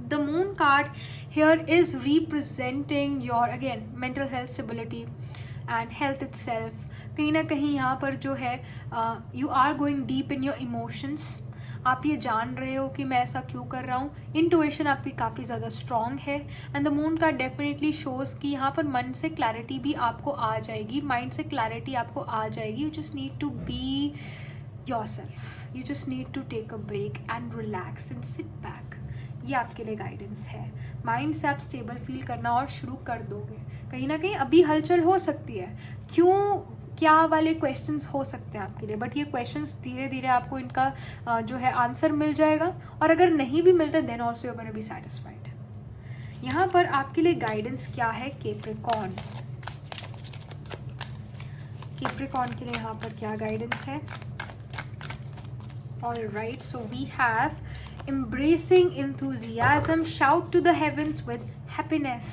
The moon card here is representing your again mental health stability and health itself. कहीं ना कहीं यहाँ पर जो है you are going deep in your emotions. आप ये जान रहे हो कि मैं ऐसा क्यों कर रहा हूँ। इंटुइशन आपकी काफ़ी ज़्यादा स्ट्रॉन्ग है and the moon card definitely shows कि यहाँ पर मन से क्लैरिटी भी आपको आ जाएगी, माइंड से क्लैरिटी आपको आ जाएगी। You just need to be yourself, you just need to take a break and relax and sit back. ये आपके लिए गाइडेंस है। माइंड से आप स्टेबल फील करना और शुरू कर दोगे। कहीं ना कहीं अभी हलचल हो सकती है, क्यों क्या वाले क्वेश्चंस हो सकते हैं आपके लिए, बट ये क्वेश्चंस धीरे धीरे आपको इनका जो है आंसर मिल जाएगा। और अगर नहीं भी मिलता then also you are gonna be satisfied. यहाँ पर आपके लिए गाइडेंस क्या है कैप्रिकॉर्न, कैप्रिकॉर्न के लिए यहाँ पर क्या गाइडेंस है। Alright, so we have embracing enthusiasm, shout to the heavens with happiness.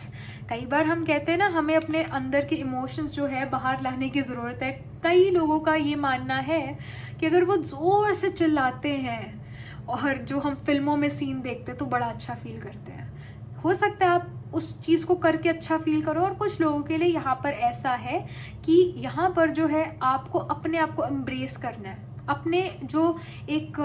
कई बार हम कहते हैं ना हमें अपने अंदर के इमोशंस जो है बाहर लाने की ज़रूरत है। कई लोगों का ये मानना है कि अगर वो ज़ोर से चिल्लाते हैं और जो हम फिल्मों में सीन देखते हैं तो बड़ा अच्छा फील करते हैं। हो सकता है आप उस चीज़ को करके अच्छा फील करो, और कुछ लोगों के लिए यहाँ पर ऐसा है कि यहाँ पर जो है आपको अपने आप को एम्ब्रेस करना है, अपने जो एक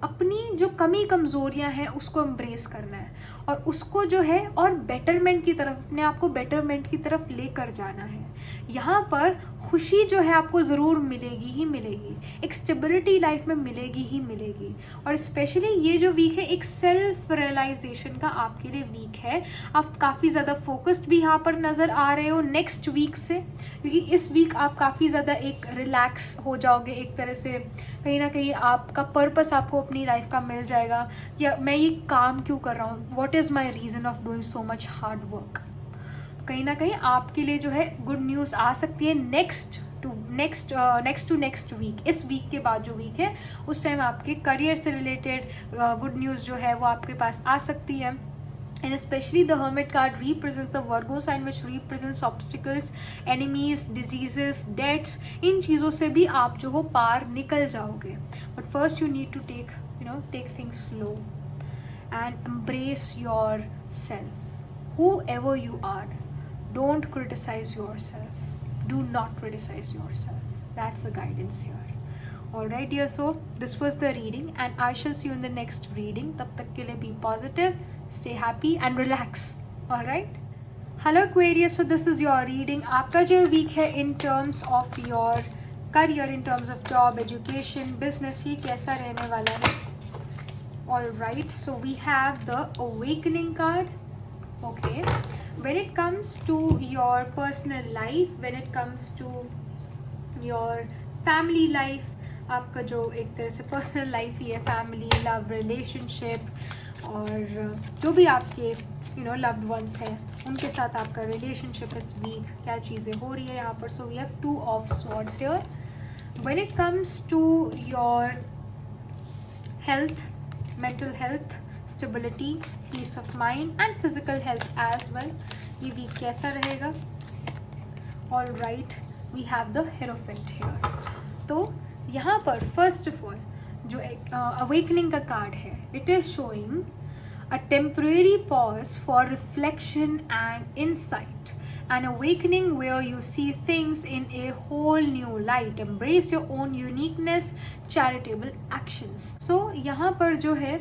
अपनी जो कमी कमज़ोरियां हैं उसको एम्ब्रेस करना है और उसको जो है और बेटरमेंट की तरफ, अपने आप को बेटरमेंट की तरफ लेकर जाना है। यहाँ पर खुशी जो है आपको ज़रूर मिलेगी ही मिलेगी, एक स्टेबिलिटी लाइफ में मिलेगी ही मिलेगी। और स्पेशली ये जो वीक है एक सेल्फ रियलाइजेशन का आपके लिए वीक है। आप काफ़ी ज़्यादा फोकस्ड भी यहाँ पर नज़र आ रहे हो नेक्स्ट वीक से, क्योंकि इस वीक आप काफ़ी ज़्यादा एक रिलैक्स हो जाओगे एक तरह से। कहीं ना कहीं आपका पर्पस आपको अपनी लाइफ का मिल जाएगा, या मैं ये काम क्यों कर रहा हूँ, what is my reason of doing so much hard work. कहीं ना कहीं आपके लिए जो है गुड न्यूज़ आ सकती है नेक्स्ट टू नेक्स्ट वीक। इस वीक के बाद जो वीक है उस टाइम आपके करियर से रिलेटेड गुड न्यूज़ जो है वो आपके पास आ सकती है। And especially the Hermit card represents the Virgo sign, which represents obstacles, enemies, diseases, debts. इन चीज़ों से भी आप जो हो पार निकल जाओगे। But first you need to take things slow and embrace yourself. Whoever you are, don't criticize yourself. Do not criticize yourself. That's the guidance here. Alright dear, so this was the reading and I shall see you in the next reading. तब तक के लिए be positive, stay happy and relax. Alright? Hello Aquarius, so this is your reading. आपका जो week है in terms of your career, in terms of job, education, business, ये कैसा रहने वाला है? Alright, so we have the Awakening card. Okay, when it comes to your personal life, when it comes to your family life, आपका जो एक तरह से पर्सनल लाइफ ही है, फैमिली, लव, रिलेशनशिप और जो भी आपके लव्ड वंस हैं उनके साथ आपका रिलेशनशिप इस वीक क्या चीज़ें हो रही है यहाँ पर। So we have 2 of swords here. When it comes to your health, mental health, stability, peace of mind and physical health as well, ये वीक कैसा रहेगा। All right, we have the Hierophant here. तो यहाँ पर first of all जो एक awakening का card है, it is showing a temporary pause for reflection and insight, an awakening where you see things in a whole new light, embrace your own uniqueness, charitable actions। so यहाँ पर जो है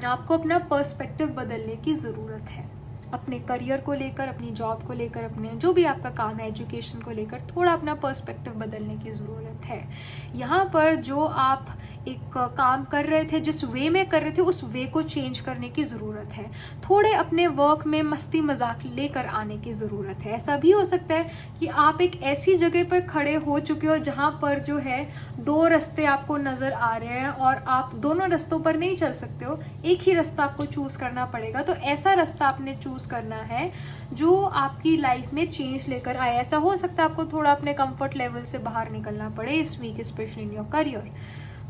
आपको अपना पर्सपेक्टिव बदलने की ज़रूरत है, अपने करियर को लेकर, अपनी जॉब को लेकर, अपने जो भी आपका काम है, एजुकेशन को लेकर थोड़ा अपना पर्सपेक्टिव बदलने की ज़रूरत है। यहाँ पर जो आप एक काम कर रहे थे, जिस वे में कर रहे थे, उस वे को चेंज करने की ज़रूरत है। थोड़े अपने वर्क में मस्ती मजाक लेकर आने की ज़रूरत है। ऐसा भी हो सकता है कि आप एक ऐसी जगह पर खड़े हो चुके हो जहाँ पर जो है 2 रास्ते आपको नज़र आ रहे हैं और आप दोनों रास्तों पर नहीं चल सकते हो, एक ही रास्ता आपको चूज़ करना पड़ेगा। तो ऐसा रास्ता आपने चूज़ करना है जो आपकी लाइफ में चेंज लेकर आए। ऐसा हो सकता है आपको थोड़ा अपने कंफर्ट लेवल से बाहर निकलना पड़े इस week, specially in your career,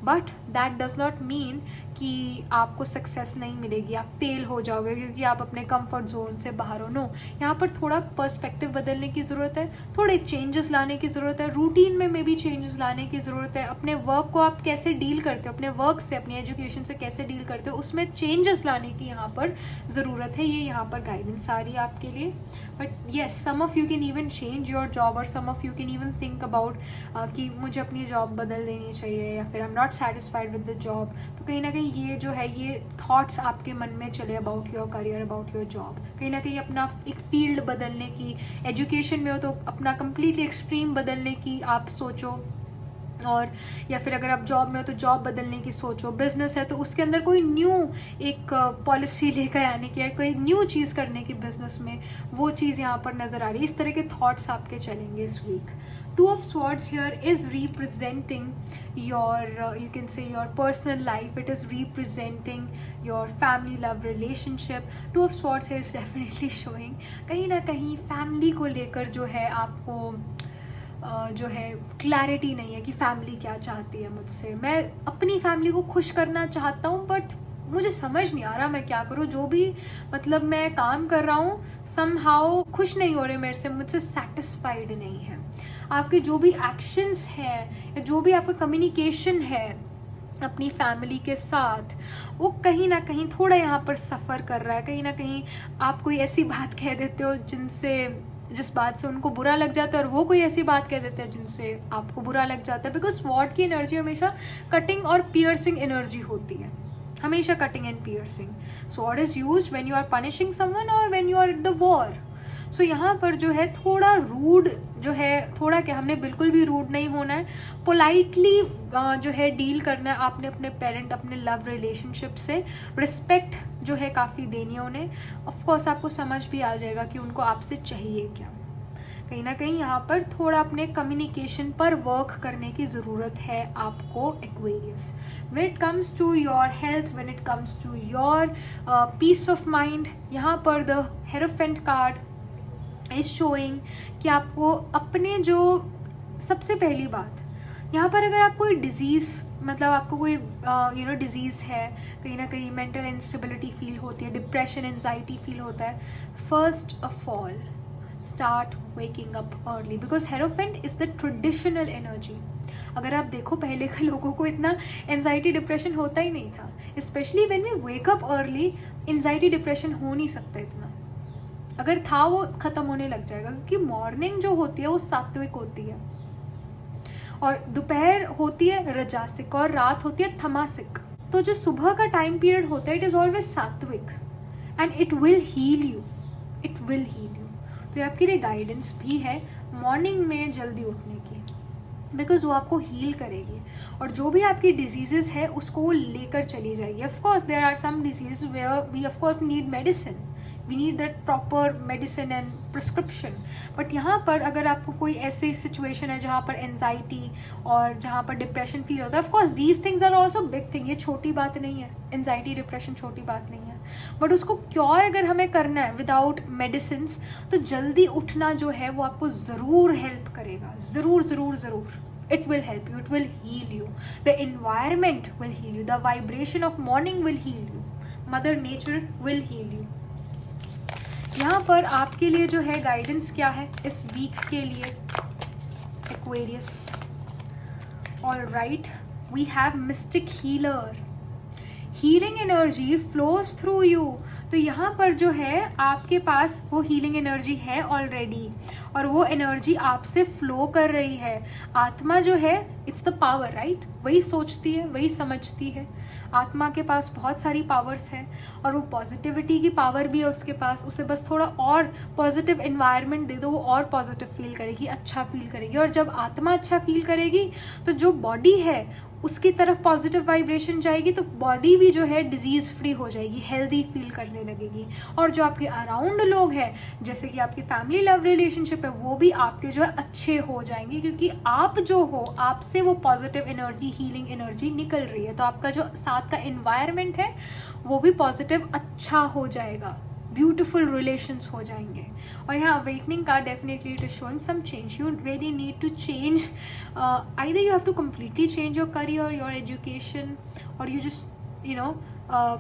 but that does not mean कि आपको सक्सेस नहीं मिलेगी, आप फेल हो जाओगे क्योंकि आप अपने कंफर्ट जोन से बाहर हो। नो, यहाँ पर थोड़ा पर्सपेक्टिव बदलने की ज़रूरत है, थोड़े चेंजेस लाने की ज़रूरत है, रूटीन में भी चेंजेस लाने की ज़रूरत है। अपने वर्क को आप कैसे डील करते हो, अपने वर्क से, अपनी एजुकेशन से कैसे डील करते हो, उसमें चेंजेस लाने की यहाँ पर ज़रूरत है। ये यहाँ पर गाइडेंस आ रही है आपके लिए। But yes, some of you can even change your job, और some of you can even think about कि मुझे अपनी जॉब बदल देनी चाहिए, या फिर I am not satisfied with the job. तो कहीं ना कहीं ये जो है, ये थॉट्स आपके मन में चले about your career, about your job. कहीं ना कहीं अपना एक फील्ड बदलने की, एजुकेशन में हो तो अपना कंप्लीटली एक्सट्रीम बदलने की आप सोचो, और या फिर अगर आप जॉब में हो तो जॉब बदलने की सोचो। बिजनेस है तो उसके अंदर कोई न्यू एक पॉलिसी लेकर आने की, कोई न्यू चीज़ करने की बिजनेस में, वो चीज़ यहाँ पर नज़र आ रही है। इस तरह के थॉट्स आपके चलेंगे इस week. 2 of Swords here is representing your you can say your personal life, it is representing your family love relationship। 2 of Swords here is definitely showing कहीं ना कहीं फैमिली को लेकर जो है आपको जो है क्लैरिटी नहीं है कि फैमिली क्या चाहती है मुझसे। मैं अपनी फैमिली को खुश करना चाहता हूँ, बट मुझे समझ नहीं आ रहा मैं क्या करूँ। जो भी मतलब मैं काम कर रहा हूँ समहाउ खुश नहीं हो रहे मेरे से, मुझसे सेटिस्फाइड नहीं है। आपके जो भी एक्शंस हैं या जो भी आपका कम्युनिकेशन है अपनी फैमिली के साथ, वो कहीं ना कहीं थोड़ा यहाँ पर सफ़र कर रहा है। कहीं ना कहीं आप कोई ऐसी बात कह देते हो जिस बात से उनको बुरा लग जाता है, और वो कोई ऐसी बात कह देते हैं जिनसे आपको बुरा लग जाता है। बिकॉज स्वॉर्ड की एनर्जी हमेशा कटिंग और पियर्सिंग एनर्जी होती है, हमेशा cutting and piercing. Sword is used when you are punishing someone or when you are at the war. So यहाँ पर जो है थोड़ा रूड जो है, थोड़ा क्या, हमने बिल्कुल भी रूड नहीं होना है, पोलाइटली जो है डील करना है। आपने अपने पेरेंट, अपने लव रिलेशनशिप से रिस्पेक्ट जो है काफ़ी देनी है उन्हें। ऑफकोर्स आपको समझ भी आ जाएगा कि उनको आपसे चाहिए क्या। कहीं ना कहीं यहाँ पर थोड़ा अपने कम्युनिकेशन पर वर्क करने की ज़रूरत है आपको, Aquarius. When it comes to your health, when it comes to your peace of mind, यहाँ पर the Hierophant card is showing कि आपको अपने जो सबसे पहली बात, यहाँ पर अगर आप कोई डिजीज़, मतलब आपको कोई डिजीज़ है, कहीं ना कहीं मेंटल इंस्टेबिलिटी फील होती है, डिप्रेशन, एंजाइटी फील होता है, first of all start waking up early, because hierophant is the traditional energy. अगर आप देखो पहले के लोगों को इतना एंजाइटी डिप्रेशन होता ही नहीं था, specially when we wake up early anxiety depression हो नहीं सकता इतना। अगर था वो खत्म होने लग जाएगा, क्योंकि मॉर्निंग जो होती है वो सात्विक होती है, और दोपहर होती है रजासिक, और रात होती है थमासिक। तो जो सुबह का टाइम पीरियड होता है इट इज ऑलवेज सात्विक, and it will heal you, it will heal you. तो ये आपके लिए गाइडेंस भी है मॉर्निंग में जल्दी उठने की, बिकॉज वो आपको हील करेगी, और जो भी आपकी डिजीजेस है उसको वो लेकर चली जाएगी। Of course there are some diseases where we of course need medicine, we need that proper medicine and prescription. But यहाँ पर अगर आपको कोई ऐसी सिचुएशन है जहाँ पर एंजाइटी और जहाँ पर डिप्रेशन फील होता है, of course these things are also big thing, ये छोटी बात नहीं है, एंजाइटी डिप्रेशन छोटी बात नहीं है। बट उसको क्योर अगर हमें करना है विदाउट मेडिसिन, तो जल्दी उठना जो है वो आपको ज़रूर हेल्प करेगा, ज़रूर ज़रूर ज़रूर। It will help you, it will heal you, the environment will heal you, the vibration of morning will heal you, mother nature will heal you। यहाँ पर आपके लिए जो है गाइडेंस क्या है इस वीक के लिए Aquarius? All right, we have mystic healer, healing energy flows through you. तो यहाँ पर जो है आपके पास वो हीलिंग एनर्जी है ऑलरेडी, और वो एनर्जी आपसे फ्लो कर रही है। आत्मा जो है इट्स द पावर, राइट? वही सोचती है, वही समझती है। आत्मा के पास बहुत सारी पावर्स हैं, और वो पॉजिटिविटी की पावर भी है उसके पास। उसे बस थोड़ा और पॉजिटिव एनवायरनमेंट दे दो, वो और पॉजिटिव फील करेगी, अच्छा फील करेगी। और जब आत्मा अच्छा फील करेगी तो जो बॉडी है उसकी तरफ पॉजिटिव वाइब्रेशन जाएगी, तो बॉडी भी जो है डिजीज फ्री हो जाएगी, हेल्दी फील करने लगेगी। और जो आपके अराउंड लोग हैं, जैसे कि आपकी फैमिली लव रिलेशनशिप है, वो भी आपके जो है अच्छे हो जाएंगे, क्योंकि आप जो हो, आपसे वो पॉजिटिव एनर्जी, हीलिंग एनर्जी निकल रही है। तो आपका जो साथ का एनवायरनमेंट है वो भी पॉजिटिव अच्छा हो जाएगा, ब्यूटिफुल रिलेशंस हो जाएंगे। और यहाँ अवेकनिंग का definitely it is showing some change. You really need to change, either you have to completely change your career, your education, or you just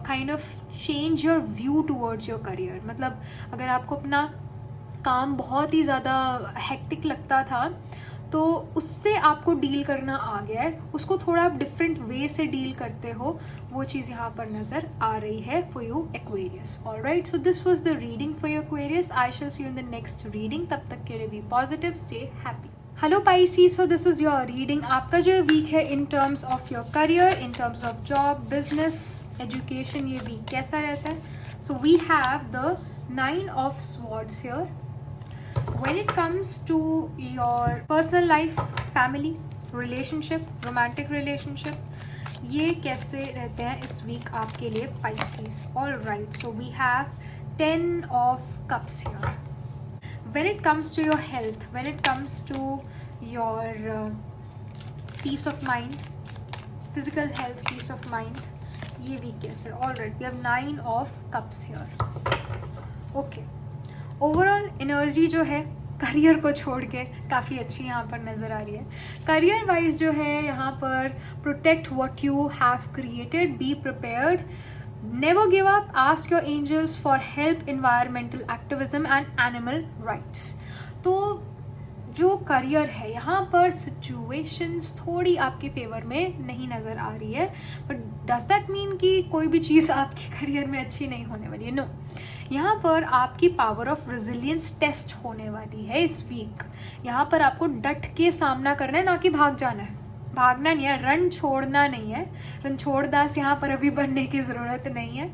kind of change your view towards your career. मतलब अगर आपको अपना काम बहुत ही ज़्यादा hectic लगता था, तो उससे आपको डील करना आ गया है, उसको थोड़ा आप डिफरेंट वे से डील करते हो, वो चीज़ यहाँ पर नज़र आ रही है for you Aquarius. All right, so this was the reading for you Aquarius. I shall see you in the next reading. तब तक के लिए be positive, stay happy. Hello Pisces, so this is your reading. आपका जो week है in terms of your career, in terms of job, business, education, ये week कैसा रहता है? So we have the 9 of Swords here. When it comes to your personal life, family, relationship, romantic relationship, ये कैसे रहते हैं इस वीक आपके लिए Pisces? All right, so we have 10 of Cups here. When it comes to your health, when it comes to your peace of mind, physical health, peace of mind, ये week कैसे? All right, we have 9 of Cups here. Okay. Overall energy जो है career को छोड़ के काफ़ी अच्छी यहाँ पर नज़र आ रही है। करियर वाइज जो है यहाँ पर protect what you have created, be prepared, never give up, ask your angels for help, environmental activism and animal rights. तो जो करियर है यहाँ पर सिचुएशंस थोड़ी आपके फेवर में नहीं नज़र आ रही है, बट डज दैट मीन कि कोई भी चीज़ आपके करियर में अच्छी नहीं होने वाली है? नो, यहाँ पर आपकी पावर ऑफ रेजिलियंस टेस्ट होने वाली है इस वीक। यहाँ पर आपको डट के सामना करना है, ना कि भाग जाना है। भागना नहीं है, रन छोड़ना नहीं है। रणछोड़दास यहाँ पर अभी बनने की ज़रूरत नहीं है।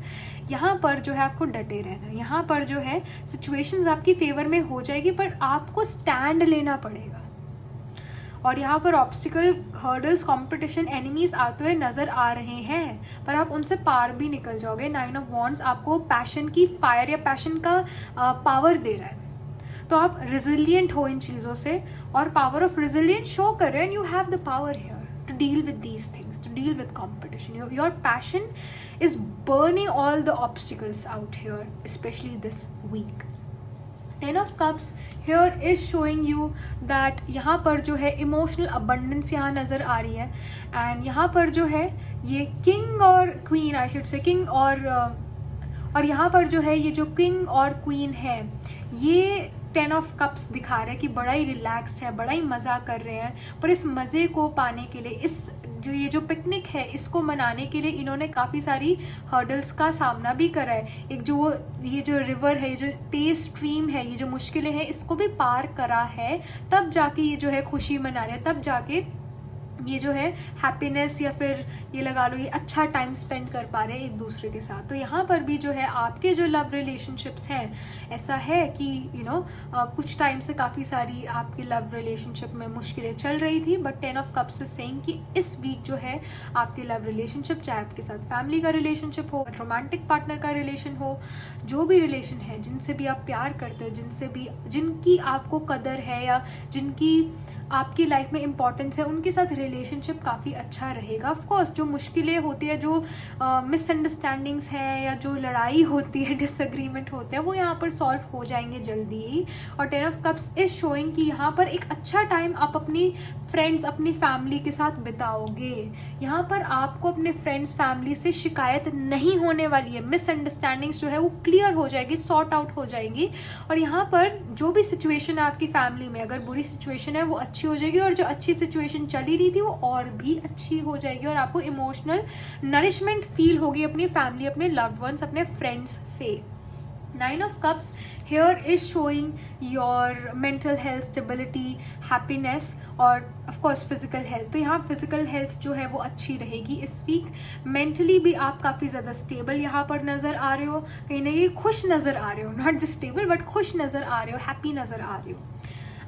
यहाँ पर जो है आपको डटे रहना है। यहाँ पर जो है सिचुएशंस आपकी फेवर में हो जाएगी, पर आपको स्टैंड लेना पड़ेगा। और यहाँ पर ऑब्स्टिकल, हर्डल्स, कंपटीशन, एनिमीज आते हुए नजर आ रहे हैं, पर आप उनसे पार भी निकल जाओगे। 9 of Wands आपको पैशन की फायर या पैशन का पावर दे रहा है, तो आप रिजिलियंट हो इन चीज़ों से, और पावर ऑफ रिजिलियंस शो कर रहे हैं। You have the power here to deal with these things, to deal with competition. Your passion is burning all the obstacles out here, especially this week. 10 of Cups here is showing you that यहाँ पर जो है emotional abundance यहाँ नज़र आ रही है, and यहाँ पर जो है ये king और queen, I should say king और यहाँ पर जो है ये जो king और queen है, ये 10 of Cups दिखा रहे हैं कि बड़ा ही रिलैक्स्ड है, बड़ा ही मज़ा कर रहे हैं। पर इस मज़े को पाने के लिए, इस ये जो पिकनिक है इसको मनाने के लिए इन्होंने काफ़ी सारी हर्डल्स का सामना भी करा है। एक जो ये जो रिवर है, ये जो तेज स्ट्रीम है, ये जो मुश्किलें हैं, इसको भी पार करा है, तब जाके ये जो है खुशी मना रहे हैं, तब जाके ये जो है हैप्पीनेस, या फिर ये लगा लो ये अच्छा टाइम स्पेंड कर पा रहे हैं एक दूसरे के साथ। तो यहाँ पर भी जो है आपके जो लव रिलेशनशिप्स हैं, ऐसा है कि कुछ टाइम से काफ़ी सारी आपकी लव रिलेशनशिप में मुश्किलें चल रही थी, बट 10 of Cups से सेइंग कि इस वीक जो है आपकी लव रिलेशनशिप, चाहे आपके साथ फैमिली का रिलेशनशिप हो, रोमांटिक पार्टनर का रिलेशन हो, जो भी रिलेशन है, जिनसे भी आप प्यार करते हो, जिनकी आपको कदर है या जिनकी आपकी लाइफ में इंपॉर्टेंस है, उनके साथ रिलेशनशिप काफ़ी अच्छा रहेगा। ऑफ कोर्स जो मुश्किलें होती है, जो मिसअंडरस्टैंडिंग्स है या जो लड़ाई होती है, डिसएग्रीमेंट होते हैं, वो यहाँ पर सॉल्व हो जाएंगे जल्दी ही। और 10 ऑफ कप्स इज शोइंग कि यहाँ पर एक अच्छा टाइम आप अपनी फ्रेंड्स, अपनी फैमिली के साथ बिताओगे। यहाँ पर आपको अपने फ्रेंड्स, फैमिली से शिकायत नहीं होने वाली है। मिसअंडरस्टैंडिंग्स जो है वो क्लियर हो जाएगी, सॉर्ट आउट हो जाएगी। और यहाँ पर जो भी सिचुएशन है आपकी फैमिली में, अगर बुरी सिचुएशन है वो अच्छी हो जाएगी, और जो अच्छी सिचुएशन चली रही थी वो और भी अच्छी हो जाएगी। और आपको इमोशनल नरिशमेंट फील होगी अपनी फैमिली, अपने लव्ड वंस, अपने फ्रेंड्स से। 9 of Cups here is showing your mental health, stability, happiness और of course physical health। तो यहाँ physical health जो है वो अच्छी रहेगी इस वीक। mentally भी आप काफ़ी ज़्यादा stable यहाँ पर नज़र आ रहे हो, कहीं ना कहीं खुश नज़र आ रहे हो, not just stable but खुश नज़र आ रहे हो, happy नज़र आ रहे हो।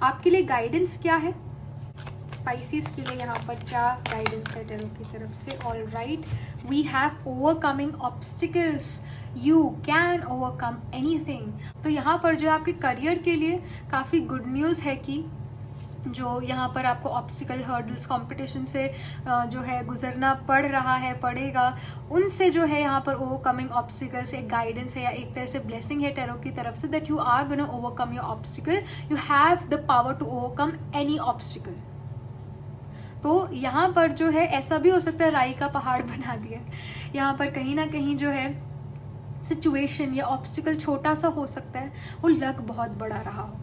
आपके लिए गाइडेंस क्या है स्पाइसीज के लिए, यहाँ पर क्या गाइडेंस है टेरो की तरफ से? All right, we have overcoming obstacles, you can overcome anything. तो यहाँ पर जो आपके करियर के लिए काफ़ी गुड न्यूज़ है कि जो यहाँ पर आपको ऑब्स्टिकल, हर्डल्स, कंपटीशन से जो है गुजरना पड़ रहा है, पड़ेगा, उनसे जो है यहाँ पर ओवरकमिंग ऑब्स्टिकल्स एक गाइडेंस है या एक तरह से ब्लेसिंग है टेरो की तरफ से, that you are gonna overcome your obstacle, you have the power to overcome any obstacle. तो यहाँ पर जो है ऐसा भी हो सकता है राई का पहाड़ बना दिया, यहाँ पर कहीं ना कहीं जो है सिचुएशन या ऑब्स्टिकल छोटा सा हो सकता है, वो लग बहुत बड़ा रहा हो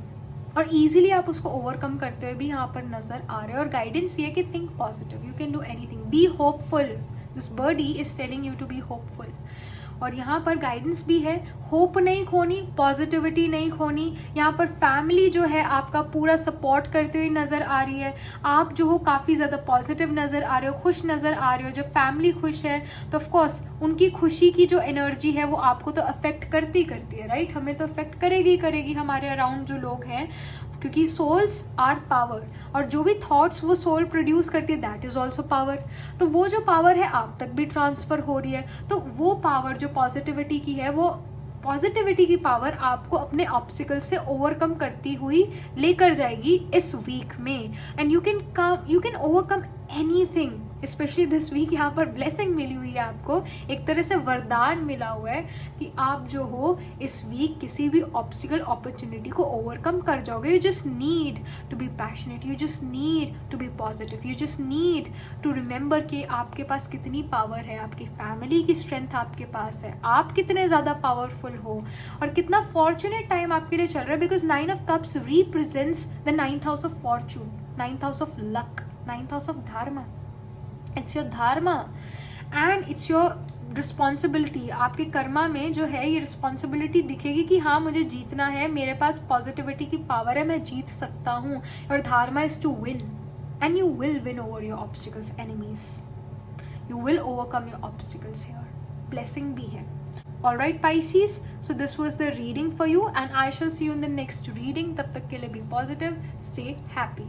और इजीली आप उसको ओवरकम करते हुए भी यहाँ पर नजर आ रहे हो। और गाइडेंस ये कि think positive, you can do anything, be hopeful, this birdie is telling you to be hopeful. और यहाँ पर गाइडेंस भी है, होप नहीं खोनी, पॉजिटिविटी नहीं खोनी। यहाँ पर फैमिली जो है आपका पूरा सपोर्ट करते हुए नज़र आ रही है, आप जो हो काफ़ी ज़्यादा पॉजिटिव नज़र आ रहे हो, खुश नज़र आ रहे हो। जब फैमिली खुश है तो ऑफकोर्स उनकी खुशी की जो एनर्जी है वो आपको तो अफेक्ट करती है, राइट? हमें तो अफेक्ट करेगी हमारे अराउंड जो लोग हैं, क्योंकि सोल्स आर पावर, और जो भी थॉट्स वो सोल प्रोड्यूस करती है दैट इज ऑल्सो पावर। तो वो जो पावर है आप तक भी ट्रांसफर हो रही है, तो वो पावर जो पॉजिटिविटी की है, वो पॉजिटिविटी की पावर आपको अपने ऑब्स्टिकल से ओवरकम करती हुई लेकर जाएगी इस वीक में। And you can overcome anything, specially this week. यहाँ पर ब्लेसिंग मिली हुई है आपको, एक तरह से वरदान मिला हुआ है कि आप जो हो इस वीक किसी भी ऑब्स्टिकल, अपॉर्चुनिटी को ओवरकम कर जाओगे। You just need to be passionate, you just need to be positive, you just need to remember कि आपके पास कितनी पावर है, आपकी फैमिली की स्ट्रेंथ आपके पास है, आप कितने ज़्यादा पावरफुल हो और कितना फॉर्चुनेट टाइम आपके लिए चल रहा है। Because 9 of Cups represents the 9th house of Fortune, 9th house of luck, 9th house of Dharma. It's your Dharma and it's your responsibility. आपके कर्मा में जो है ये रिस्पॉन्सिबिलिटी दिखेगी कि हाँ मुझे जीतना है, मेरे पास पॉजिटिविटी की पावर है, मैं जीत सकता हूँ। और dharma is to win and you will win over your obstacles, enemies, you will overcome your obstacles here. Blessing भी है। Alright Pisces, so this was the reading for you and I shall see you in the next reading. तब तक के लिए be positive, stay happy.